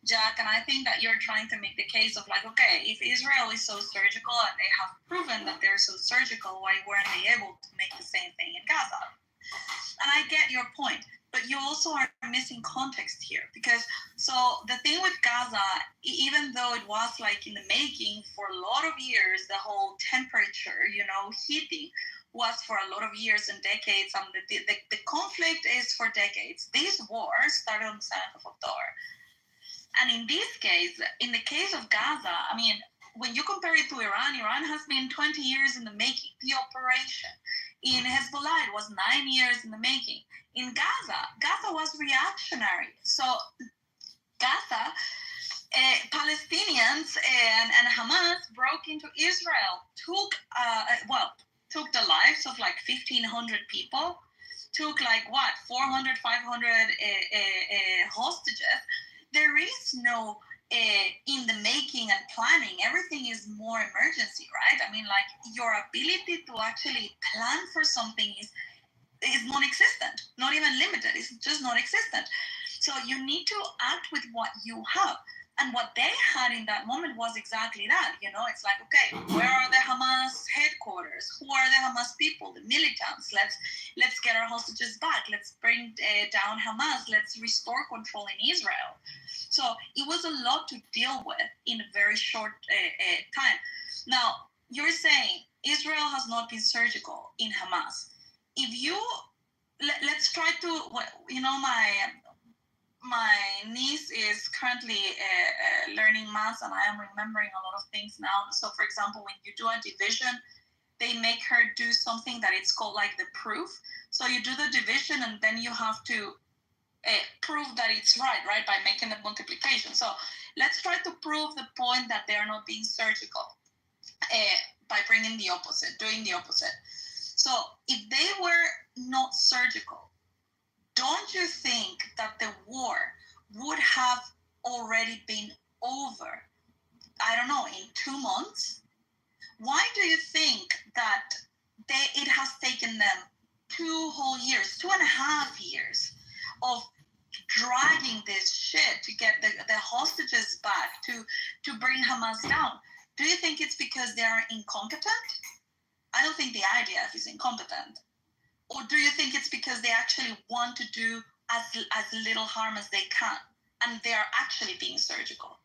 Jack, and I think that you're trying to make the case of like, okay, if Israel is so surgical and they have proven that they're so surgical, why weren't they able to make the same thing in Gaza? And I get your point, but you also are missing context here because so the thing with Gaza, even though it was like in the making for a lot of years, the whole temperature, heating was for a lot of years and decades. The conflict is for decades. These wars started on the 7th of October. And in this case, in the case of Gaza, I mean, when you compare it to Iran has been 20 years in the making, the operation. In Hezbollah, it was 9 years in the making. In Gaza was reactionary. So Gaza, Palestinians and Hamas broke into Israel, took the lives of like 1,500 people, took like 400, 500 hostages. There is no in the making and planning. Everything is more emergency, right? I mean, like your ability to actually plan for something is non-existent, not even limited. It's just non-existent. So you need to act with what you have. And what they had in that moment was exactly that. It's like, okay, where are the Hamas headquarters? Who are the Hamas people, the militants? Let's get our hostages back. Let's bring down Hamas. Let's restore control in Israel. So it was a lot to deal with in a very short time. Now, you're saying Israel has not been surgical in Hamas. If you, let's try to, my niece is currently learning math, and I am remembering a lot of things now. So, for example, when you do a division, they make her do something that it's called like the proof. So you do the division, and then you have to prove that it's right by making the multiplication. So let's try to prove the point that they are not being surgical by doing the opposite. So if they were not surgical, don't you think that the war would have already been over, I don't know, in 2 months? Why do you think that it has taken them 2 whole years, 2.5 years of dragging this shit to get the hostages back, to bring Hamas down? Do you think it's because they are incompetent? I don't think the IDF is incompetent. Or do you think it's because they actually want to do as little harm as they can, and they are actually being surgical?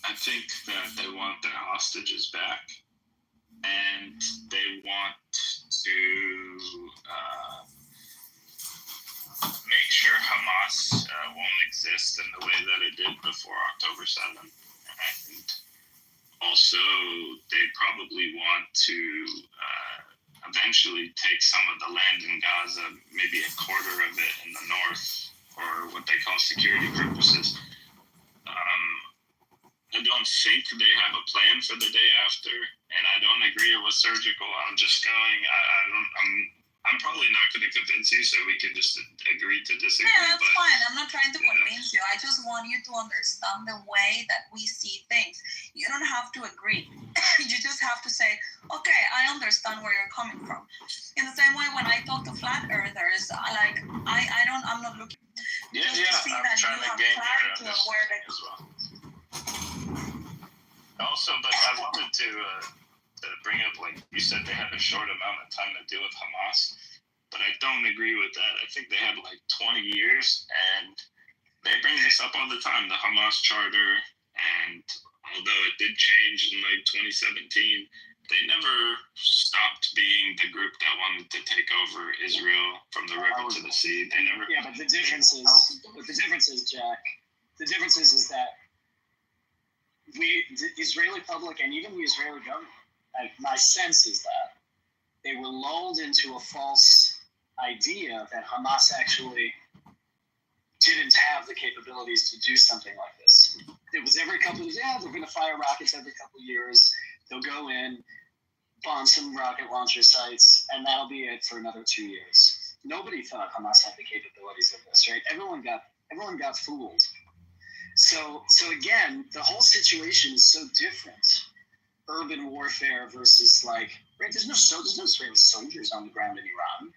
I think that they want their hostages back, and they want to make sure Hamas won't exist in the way that it did before October 7th. And also, they probably want to eventually take some of the land in Gaza, maybe a quarter of it in the north, for what they call security purposes. I don't think they have a plan for the day after, and I don't agree it was surgical. I'm just going, I'm probably not going to convince you, so we can just agree to disagree. Yeah, that's fine. I'm not trying to convince you. I just want you to understand the way that we see things. You don't have to agree. You just have to say, okay, I understand where you're coming from. In the same way, when I talk to flat earthers, I'm not looking to see I'm that you have clarity of where they as well. Also, but I wanted to bring up, like you said, they had a short amount of time to deal with Hamas, but I don't agree with that. I think they had like 20 years, and they bring this up all the time, the Hamas charter, and although it did change in like 2017, they never stopped being the group that wanted to take over Israel from the river to the sea. They never. Yeah, but the difference is, Jack, the difference is that the Israeli public and even the Israeli government, like, my sense is that they were lulled into a false idea that Hamas actually didn't have the capabilities to do something like this. It was every couple of years, they're going to fire rockets every couple of years. They'll go in, bomb some rocket launcher sites, and that'll be it for another 2 years. Nobody thought Hamas had the capabilities of this, right? Everyone got fooled. So again, the whole situation is so different. Urban warfare versus right? There's no Israeli soldiers on the ground in Iran.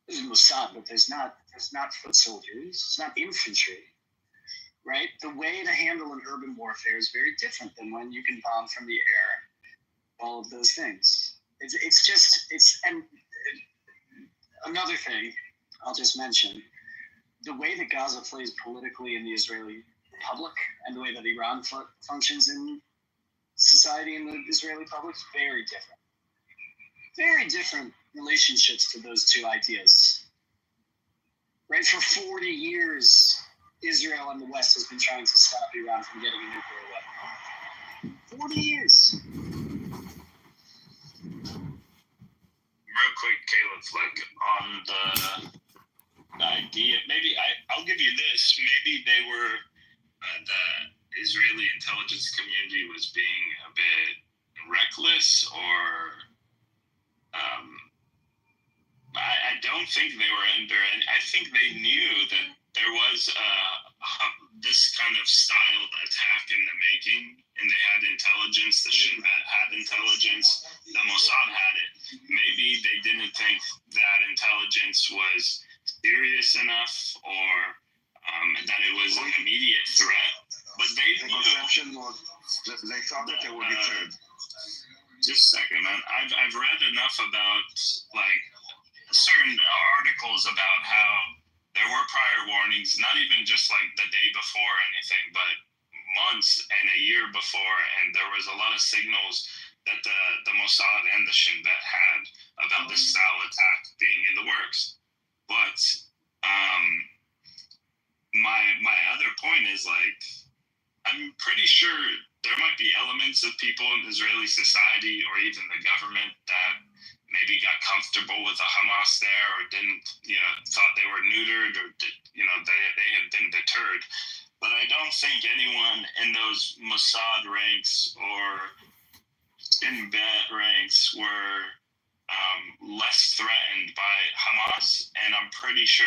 There's Mossad, but there's not foot soldiers. It's not infantry, right? The way to handle an urban warfare is very different than when you can bomb from the air. All of those things. And another thing I'll just mention, the way that Gaza plays politically in the Israeli public and the way that Iran functions in society in the Israeli public is very different. Very different relationships to those two ideas. Right? For 40 years, Israel and the West has been trying to stop Iran from getting a nuclear weapon. 40 years. Real quick, Caleb, on the idea, maybe I'll give you this. Maybe they were, the Israeli intelligence community was being a bit reckless, or I don't think they were under, and I think they knew that there was this kind of styled attack in the making, and they had intelligence. The Shin Bet had intelligence. The Mossad had it. Maybe they didn't think that intelligence was serious enough, or that it was an immediate threat. But they The knew. conception was that they thought that they would be deterred. Just a second, man. I've read enough about certain articles about how there were prior warnings, not even just the day before or anything, but months and a year before, and there was a lot of signals that the Mossad and the Shin Bet had about this style attack being in the works. But my other point is I'm pretty sure there might be elements of people in Israeli society or even the government that maybe got comfortable with the Hamas there, or didn't, thought they were neutered, or they had been deterred. But I don't think anyone in those Mossad ranks or Shin Bet ranks were less threatened by Hamas, and I'm pretty sure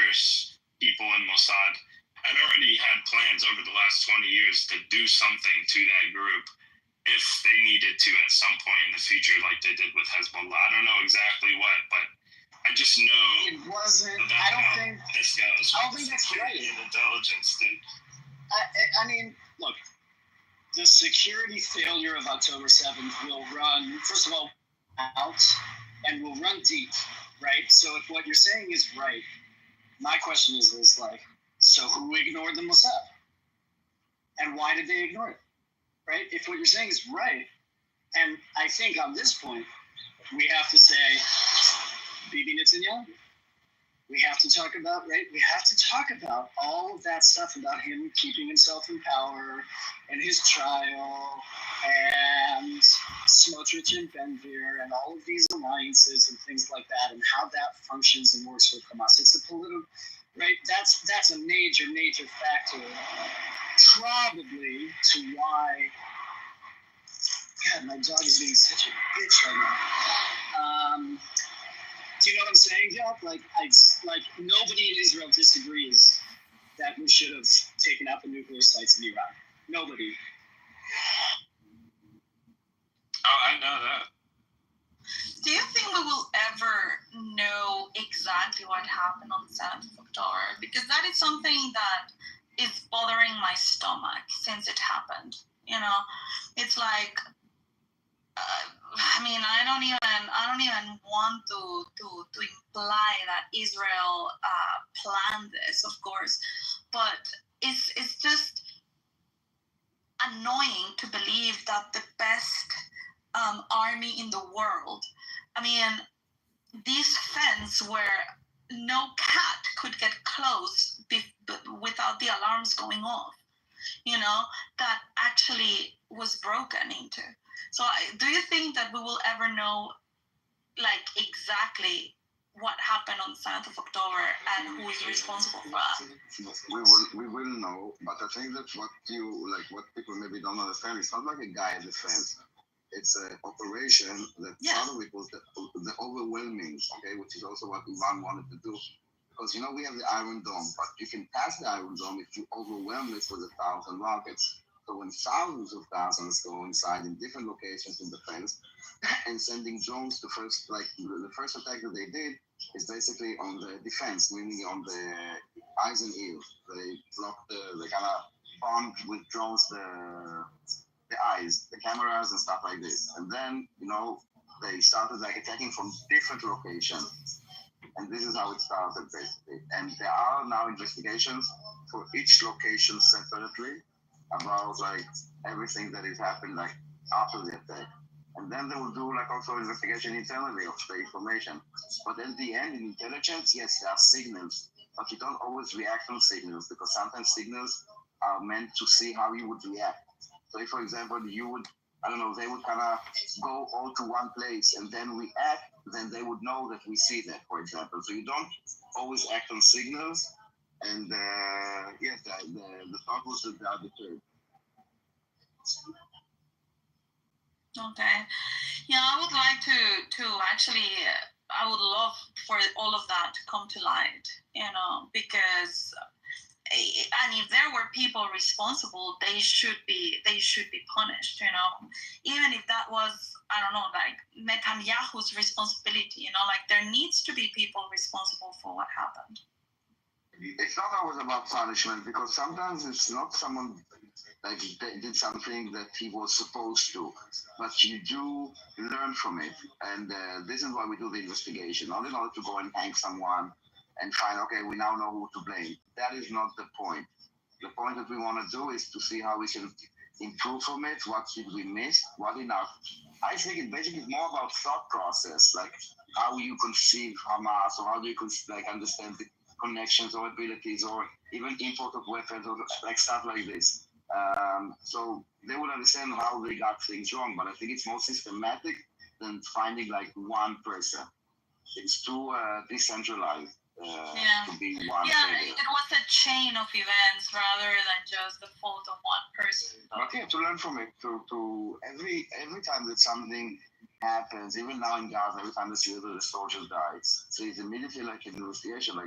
people in Mossad had already had plans over the last 20 years to do something to that group if they needed to at some point in the future, like they did with Hezbollah. I don't know exactly what, but I just know It wasn't. about I don't how think. this goes. I don't think that's right. And intelligence, dude. I mean, look, the security failure of October 7th will run, first of all, out and will run deep, right? So if what you're saying is right, my question is so who ignored the Mossad? And why did they ignore it? Right? If what you're saying is right, and I think on this point, we have to say Bibi Netanyahu. We have to talk about, right? We have to talk about all of that stuff about him keeping himself in power and his trial and Smotrich and Ben-Gvir and all of these alliances and things like that, and how that functions and works with Hamas. It's a political, right? That's a major factor, probably to why. God, my dog is being such a bitch right now. Do you know what I'm saying, Jack? Nobody in Israel disagrees that we should have taken out the nuclear sites in Iran. Nobody. Oh, I know that. Do you think we will ever know exactly what happened on the 7th of October? Because that is something that is bothering my stomach since it happened. It's I don't even want to imply that Israel planned this, of course, but it's just annoying to believe that the best army in the world, this fence where no cat could get close without the alarms going off, that actually was broken into. So do you think that we will ever know like exactly what happened on the 7th of October and who is responsible for that. We will know, but I think that what people maybe don't understand, it's not like a guy at the fence. It's an operation that part of it was the overwhelming, okay, which is also what Iran wanted to do. Because, we have the Iron Dome, but you can pass the Iron Dome if you overwhelm it with 1,000 rockets. So when thousands of thousands go inside in different locations in the fence and sending drones to the first attack that they did is basically on the defense, meaning on the eyes and ears. They blocked they kind of bombed with drones the eyes, the cameras and stuff like this. And then, they started attacking from different locations. And this is how it started basically. And there are now investigations for each location separately about everything that has happened after the attack. And then they will do also investigation internally of the information. But in the end, in intelligence, yes, there are signals, but you don't always react on signals because sometimes signals are meant to see how you would react. So if, for example, you would, they would kind of go all to one place and then react, then they would know that we see that, for example. So you don't always act on signals. And yes, the thought was that they are deterred. Okay. Yeah, I would like to actually, I would love for all of that to come to light, because, and if there were people responsible, they should be punished, even if that was, I don't know, Netanyahu's responsibility, there needs to be people responsible for what happened. It's not always about punishment because sometimes it's not someone did something that he was supposed to, but you do learn from it, and this is why we do the investigation, not in order to go and hang someone and find, okay, we now know who to blame. That is not the point. The point that we want to do is to see how we can improve from it. What did we miss? What enough? I think it basically is more about thought process, how you conceive Hamas, or how do you understand the connections or abilities, or even import of weapons, or stuff like this. So they will understand how they got things wrong, but I think it's more systematic than finding one person. It's too decentralized to be one. Yeah, it was a chain of events rather than just the fault of one person. But yeah, to learn from it, to every time that something happens, even now in Gaza, every time the soldiers die, so it's immediately an investigation,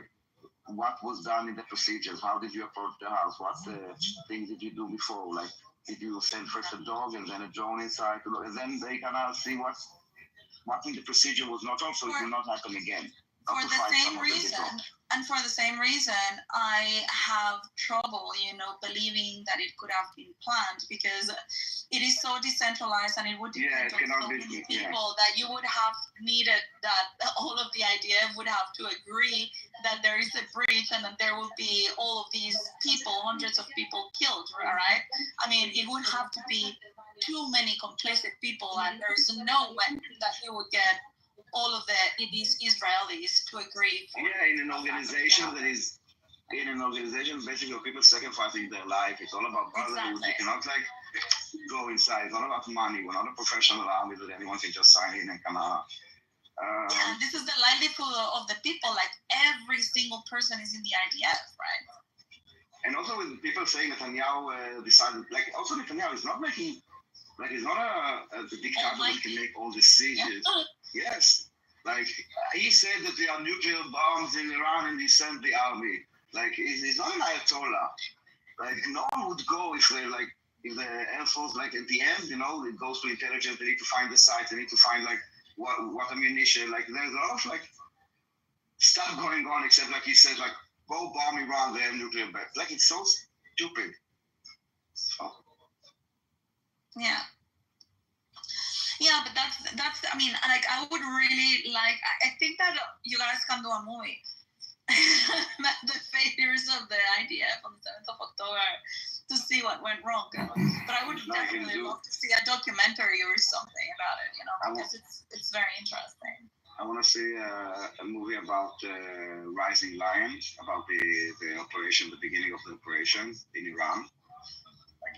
what was done in the procedures, how did you approach the house, what things did you do before, did you send first a dog and then a drone inside, and then they kind of see what in the procedure was not wrong, so it will not happen again. For the same reason, I have trouble, believing that it could have been planned because it is so decentralized and it would depend on so many people that you would have needed that all of the idea would have to agree that there is a breach and that there will be all of these people, hundreds of people killed, right? I mean, it would have to be too many complicit people, and there's no way that you would get all of these Israelis to agree. In an organization basically of people sacrificing their life. It's all about brotherhood. Exactly. You cannot go inside. It's all about money. We're not a professional army that anyone can just sign in and come out. This is the livelihood of the people. Every single person is in the IDF, right? And also with people saying Netanyahu decided, also Netanyahu is not making, he's not a dictator that can make all decisions. Yes. He said that there are nuclear bombs in Iran and he sent the army. He's not an Ayatollah. No one would go if the Air Force, at the end, it goes to intelligence, they need to find the sites, they need to find, what ammunition. There's a lot of, stuff going on, except, he said, go bomb Iran, they have nuclear bombs. It's so stupid. So. Yeah. Yeah, but that's. I mean, I would really I think that you guys can do a movie. The failures of the IDF on the 7th of October to see what went wrong. But I would definitely love to see a documentary or something about it. Because it's very interesting. I want to see a movie about Rising Lions, about the operation, the beginning of the operation in Iran,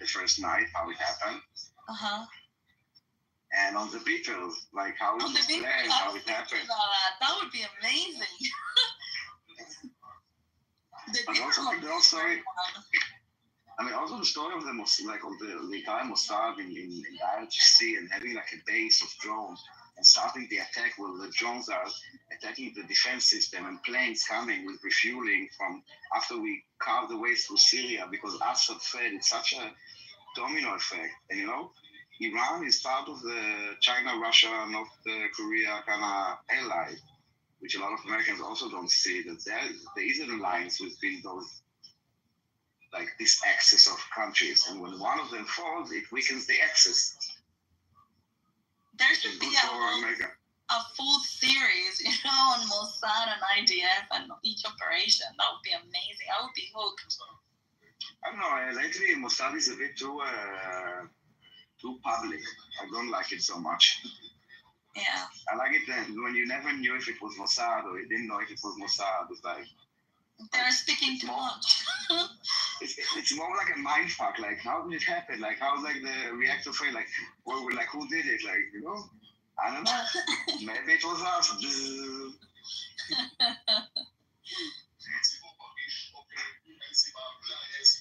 the first night, how it happened. and on the people, like how it On the was video, planned, I how was it thinking happened. about that. That would be amazing. The But also video the whole story. one. I mean, also the story of the like of the entire Mossad in the IRGC and having like a base of drones and starting the attack where the drones are attacking the defense system and planes coming with refueling from after we carved the way through Syria because Assad fed. It's such a domino effect. And you know, Iran is part of the China, Russia, North Korea kind of ally, which a lot of Americans also don't see, that there is an alliance between those, like this axis of countries. And when one of them falls, it weakens the axis. There should be Good for America. a full series, on Mossad and IDF and each operation. That would be amazing. I would be hooked. I don't know. Lately, Mossad is a bit too public. I don't like it so much. Yeah. I like it when you never knew if it was Mossad or you didn't know if it was Mossad. It's like they're speaking too much. it's more like a mind fuck. Like, how did it happen? Like, how's like the reactor fail? Like, well, like who did it? Like, I don't know. Maybe it was us.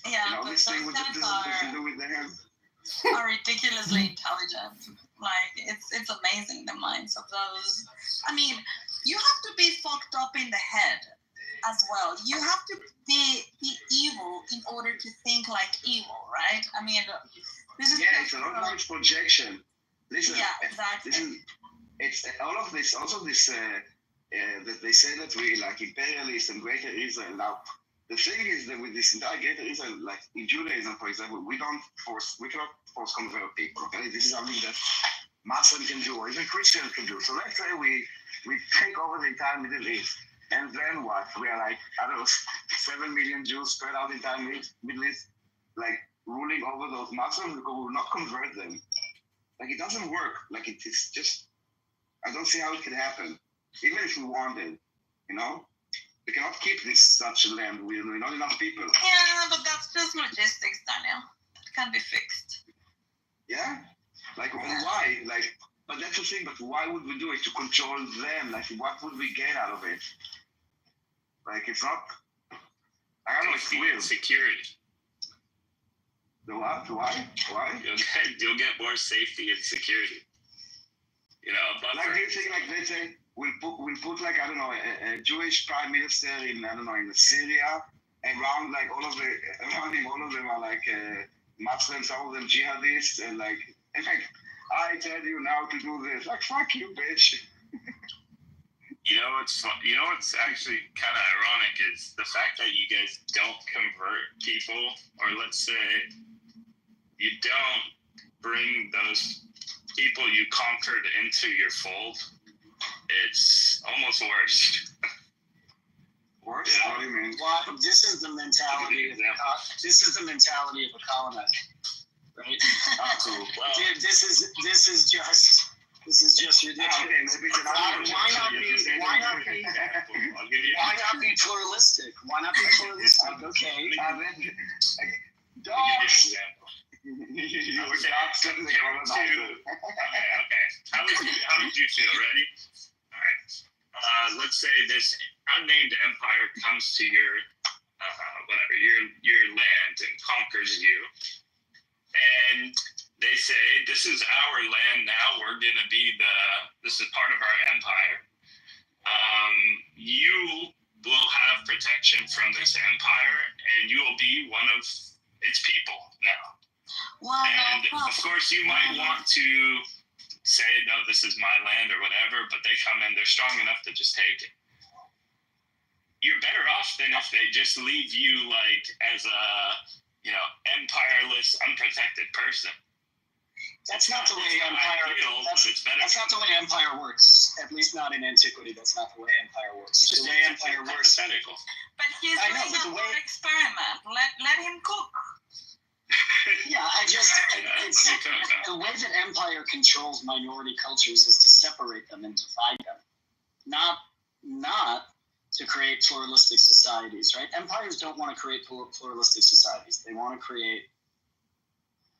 Yeah, but this thing with those the guys to do with the hand. are ridiculously intelligent. Like, it's amazing, the minds of those. I mean, you have to be fucked up in the head as well. You have to be evil in order to think like evil, right? I mean, this is it's a lot of projection. Listen, yeah, exactly. It's all of this. Also, this that they say that we like imperialist and greater Israel. Now, the thing is that with this entire greater Israel, like in Judaism, for example, we cannot force convert people. Okay, this is something that Muslims can do, or even Christians can do. So let's say we take over the entire Middle East. And then what? We are like, I don't know, 7 million Jews spread out the entire Middle East, like ruling over those Muslims because we will not convert them. Like, it doesn't work. Like, it's just, I don't see how it can happen. Even if we wanted, we cannot keep such a land. We're not enough people. Yeah, but that's just logistics, Daniel. It can be fixed. Yeah? Like, why? Like, but that's the thing, but why would we do it? To control them? Like, what would we get out of it? Like, it's not, I don't know, it's weird. Security. The what? Why? You'll get more safety and security. A buffer. Like, do you think, like, let's say, we'll put like, I don't know, a Jewish prime minister in, I don't know, in Syria, around, like, around him, all of them are, like, Muslims, some of them jihadists, and, like, in fact, I tell you now to do this. Like, fuck you, bitch. What's actually kind of ironic is the fact that you guys don't convert people, or let's say you don't bring those people you conquered into your fold. It's almost worse. Worse? Yeah. What do you mean? Well, this is the mentality. This is the mentality of a colonizer, right? Well, Dude, this is just ridiculous. Okay, maybe it's Why not be pluralistic? Why not be pluralistic? Okay. Dogs. Okay. How would you feel? Ready? All right. Let's say this unnamed empire comes to your land and conquers you, and they say, this is our land now. We're gonna be this is part of our empire. You will have protection from this empire, and you will be one of its people now. Well, And of course, you might want to say, no, this is my land or whatever, but they come in, they're strong enough to just take it. You're better off than if they just leave you like as a, empireless, unprotected person. That's not the way empire. That's not the way empire works. At least not in antiquity. That's not the way empire works. The way empire works. but he's doing a thought experiment. Let him cook. Yeah, it's the way that empire controls minority cultures is to separate them and divide them, not to create pluralistic societies, right? Empires don't want to create pluralistic societies. They want to create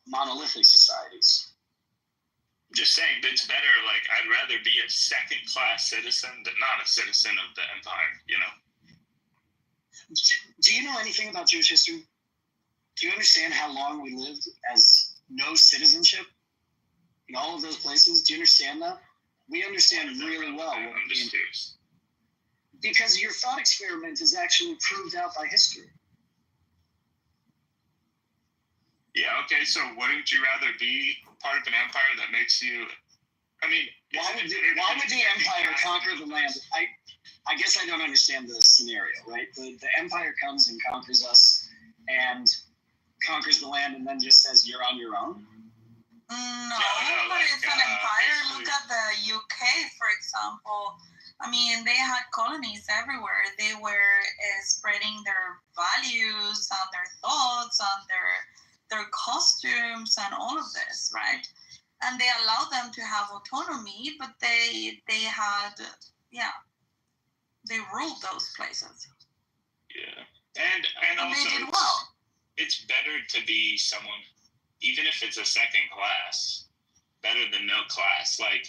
monolithic societies. just saying that it's better. Like, I'd rather be a second-class citizen than not a citizen of the empire. You know. Do you know anything about Jewish history? Do you understand how long we lived as no citizenship in all of those places? Do you understand that? We understand really well. I'm just curious. Because your thought experiment is actually proved out by history. Yeah, okay, so wouldn't you rather be part of an empire that makes you, I mean... Why would the empire conquer the land? I guess I don't understand the scenario, right? The empire comes and conquers us and conquers the land and then just says, you're on your own? No, Yeah, but it's an empire. basically- Look at the UK, for example. I mean, they had colonies everywhere. They were spreading their values and their thoughts and their costumes and all of this, right? And they allowed them to have autonomy, but they had, they ruled those places. Yeah, and And also, they did well. it's better to be someone, even if it's a second class, better than no class. Like,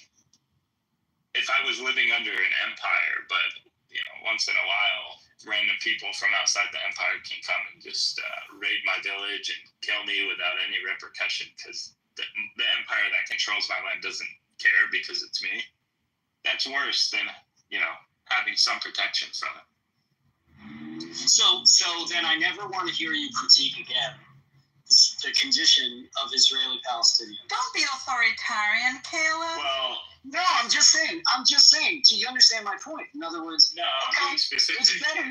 if I was living under an empire, but, you know, once in a while, random people from outside the empire can come and just raid my village and kill me without any repercussion because the empire that controls my land doesn't care because it's me. That's worse than, you know, having some protection from it. So then I never want to hear you critique again the condition of Israeli Palestinians. Don't be authoritarian, Caleb. Well, No, I'm just saying. Do you understand my point? In other words, no, I'm okay, being specific. it's better.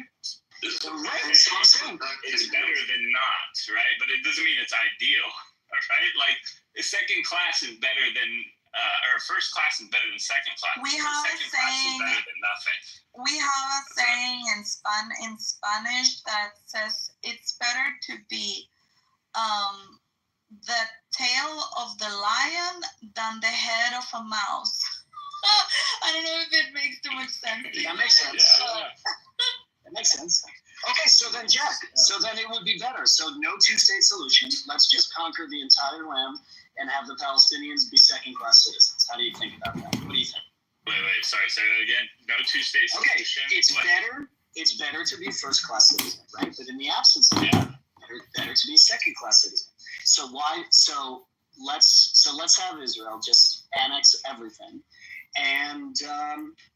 Right, that's what I'm saying. It's better than not, right? But it doesn't mean it's ideal, right? Like, a second class is better than, or first class is better than second class. We have a second class is saying- better than nothing. We have a saying in Spanish that says it's better to be the tail of the lion than the head of a mouse. I don't know if it makes too much sense. That makes sense. Yeah. That makes sense. Okay, so then, Jack, it would be better. So no two-state solution. Let's just conquer the entire land and have the Palestinians be second-class citizens. How do you think about that? What do you think? Wait, sorry, say that again. No two-state Okay, solution. it's better to be first-class citizen, right? But in the absence of that, better to be a second-class citizen. So let's have Israel just annex everything and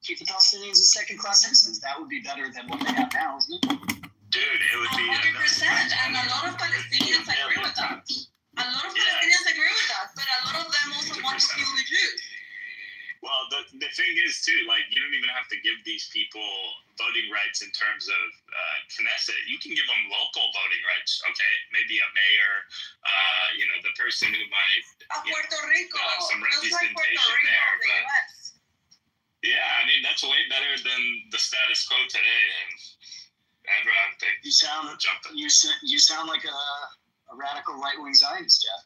keep the Palestinians as second-class citizens. That would be better than what they have now, isn't it? Dude, it would be 100%, and a lot of Palestinians agree with that. A lot of Palestinians agree with that, but a lot of them also want to kill the Jews. Well, the thing is, too, like, you don't even have to give these people voting rights in terms of Knesset. You can give them local voting rights. Okay, maybe a mayor, you know, the person who might Puerto Rico, have some just like Puerto representation Rico, there. the But, US. yeah, I mean, that's way better than the status quo today. And everyone thinks You sound like a radical right-wing Zionist, Jeff.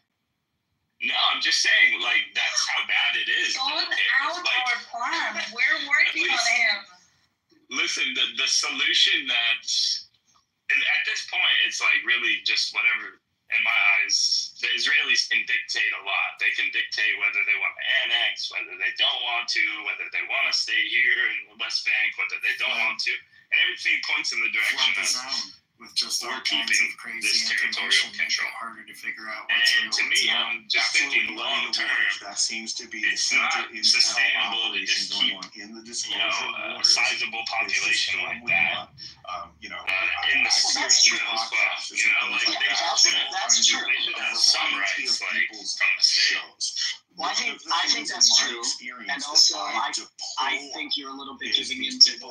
No, I'm just saying, like, that's how bad it is. Sort out Like, our plan. We're working on him. listen, the solution at this point, it's like really just whatever, in my eyes, the Israelis can dictate a lot. They can dictate whether they want to annex, whether they don't want to, whether they want to stay here in the West Bank, whether they don't want to. And everything points in the direction of with just all we're kinds keeping of crazy this territorial information, make it control. harder to figure out what's And real, to what's me, not. I'm just thinking long term, That seems to be it's not sustainable to just keep, in the you know, a sizable population like that. In the schools as well, you know, like That's true. They should have some rights, like, from the state. Well, I think that's true, and also I think you're a little bit giving into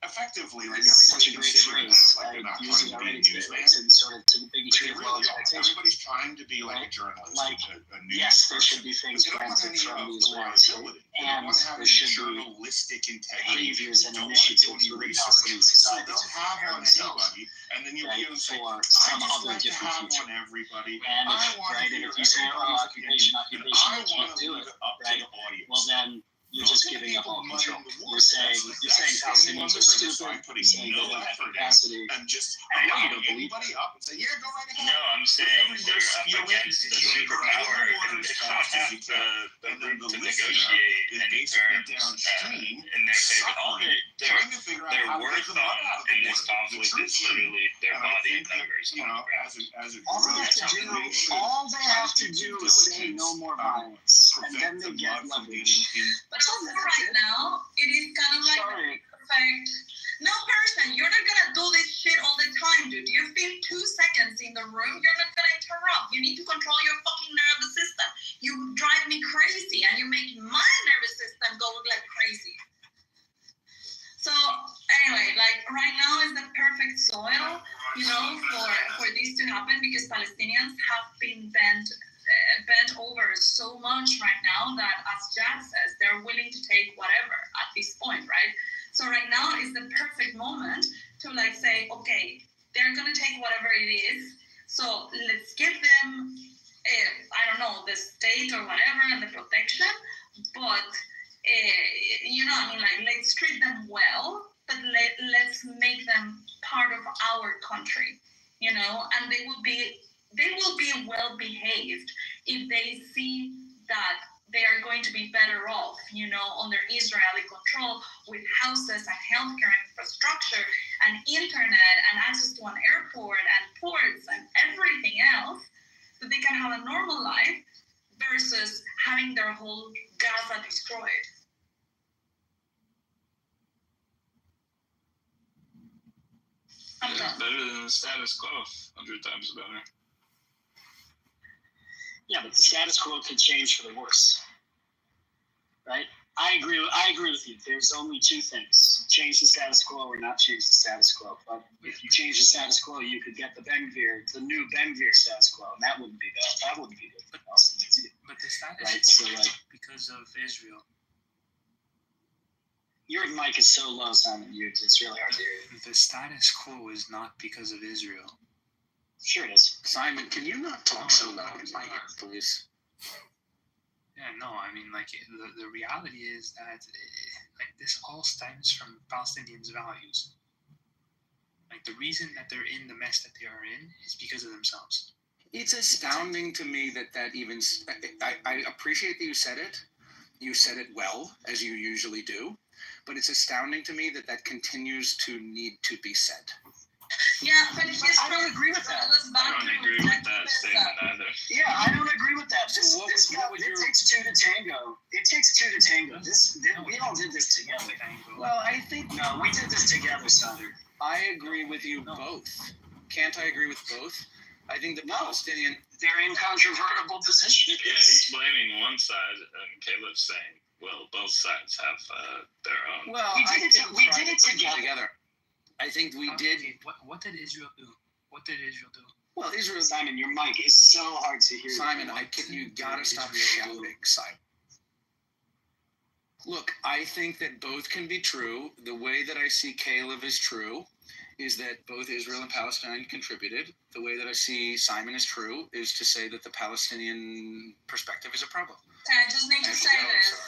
effectively, like it's such a everybody great considering phrase. like they're not Use trying it to be a already today, right? newsman. To sort of to the bigotry of low expectation. Everybody's trying to be like a journalist, Like, a news yes, there should person. be things But they don't want granted any from of the the Israeli state, liability. They don't and want to have there any should be journalistic integrity. behaviors and They don't want to do initiatives any within research. Palestinian So society they'll to have prepare on themselves, anybody, and then you'll right, be able to say, for I some just other like to different have future. on everybody. And I if, want right, to and hear if you say, oh, everybody's opinion, occupation, and you I can't want to do leave it, it up to right? the audience. Well, then you're just giving up all control. You're saying Palestinians are stupid. You're saying they don't have capacity. And just I know you don't believe anybody up and say, yeah, go right ahead. No, I'm saying they're up against the superpower and they don't have to negotiate any terms in their favor. All their worth in this conflict is literally their body numbers on the ground. All they have to do is say no more violence, and then they get leverage. But also right now, it is kind of like perfect. No person, you're not gonna do this shit all the time, dude. You spend 2 seconds in the room, you're not gonna interrupt. You need to control your fucking nervous system. You drive me crazy, and you make my nervous system go like crazy. So anyway, like right now is the perfect soil, you know, for this to happen, because Palestinians have been bent over so much right now that, as Jack says, they're willing to take whatever at this point, right? So right now is the perfect moment to like say, okay, they're gonna take whatever it is. So let's give them, I don't know, the state or whatever and the protection, but you know, I mean, like let's treat them well, but let's make them part of our country, you know, and they will be well behaved if they see that they are going to be better off, you know, under Israeli control, with houses and healthcare infrastructure and internet and access to an airport and ports and everything else, that they can have a normal life versus having their whole Gaza destroyed. It's better than the status quo, 100 times better. Yeah, but the status quo could change for the worse, right? I agree with you. There's only two things: change the status quo or not change the status quo. But if you change the status quo, you could get the new Ben Gvir status quo, and that wouldn't be bad. That wouldn't be good for Palestinians either. But the status quo is because of Israel. Your mic is so low, Simon. It's really hard to hear you. The status quo is not because of Israel. Sure it is. Simon, can you not talk so loud in my ear, please? Yeah, no, I mean, like, the reality is that, like, this all stems from Palestinians' values. Like, the reason that they're in the mess that they are in is because of themselves. It's astounding to me that even, I appreciate that you said it. You said it well, as you usually do. But it's astounding to me that continues to need to be said. Yeah, but I don't agree with that. I don't agree with that statement either. Yeah, I don't agree with that. It takes two to tango. It takes two to tango. We all did this together. Well, I think no, we did this together, Sander. I agree with you both. Can't I agree with both? I think the Palestinian, they're incontrovertible positions. Yeah, he's blaming one side, and Caleb's saying, well, both sides have their own. Well, we did it together. I think we did. What did Israel do? What did Israel do? Well, Israel. Simon, your mic is so hard to hear. Simon, you gotta stop shouting, Simon. Look, I think that both can be true. The way that I see Caleb is true is that both Israel and Palestine contributed. The way that I see Simon is true is to say that the Palestinian perspective is a problem. I just need to say this.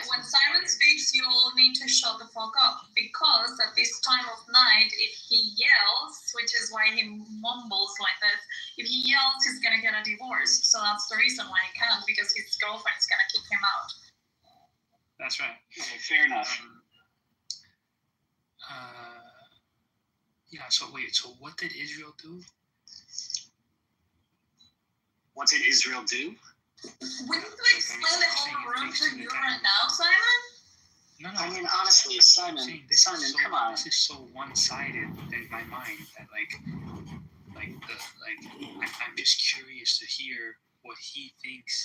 When Simon speaks, you all need to shut the fuck up, because at this time of night, if he yells, which is why he mumbles like this, if he yells, he's gonna get a divorce. So that's the reason why he can't, because his girlfriend is gonna kick him out. That's right. Okay, fair enough. Yeah, so wait, so what did Israel do? What did Israel do? We need to explain the whole room to you right now, Simon? No. I mean, honestly, Simon, come on. This is so one-sided in my mind that, I'm just curious to hear what he thinks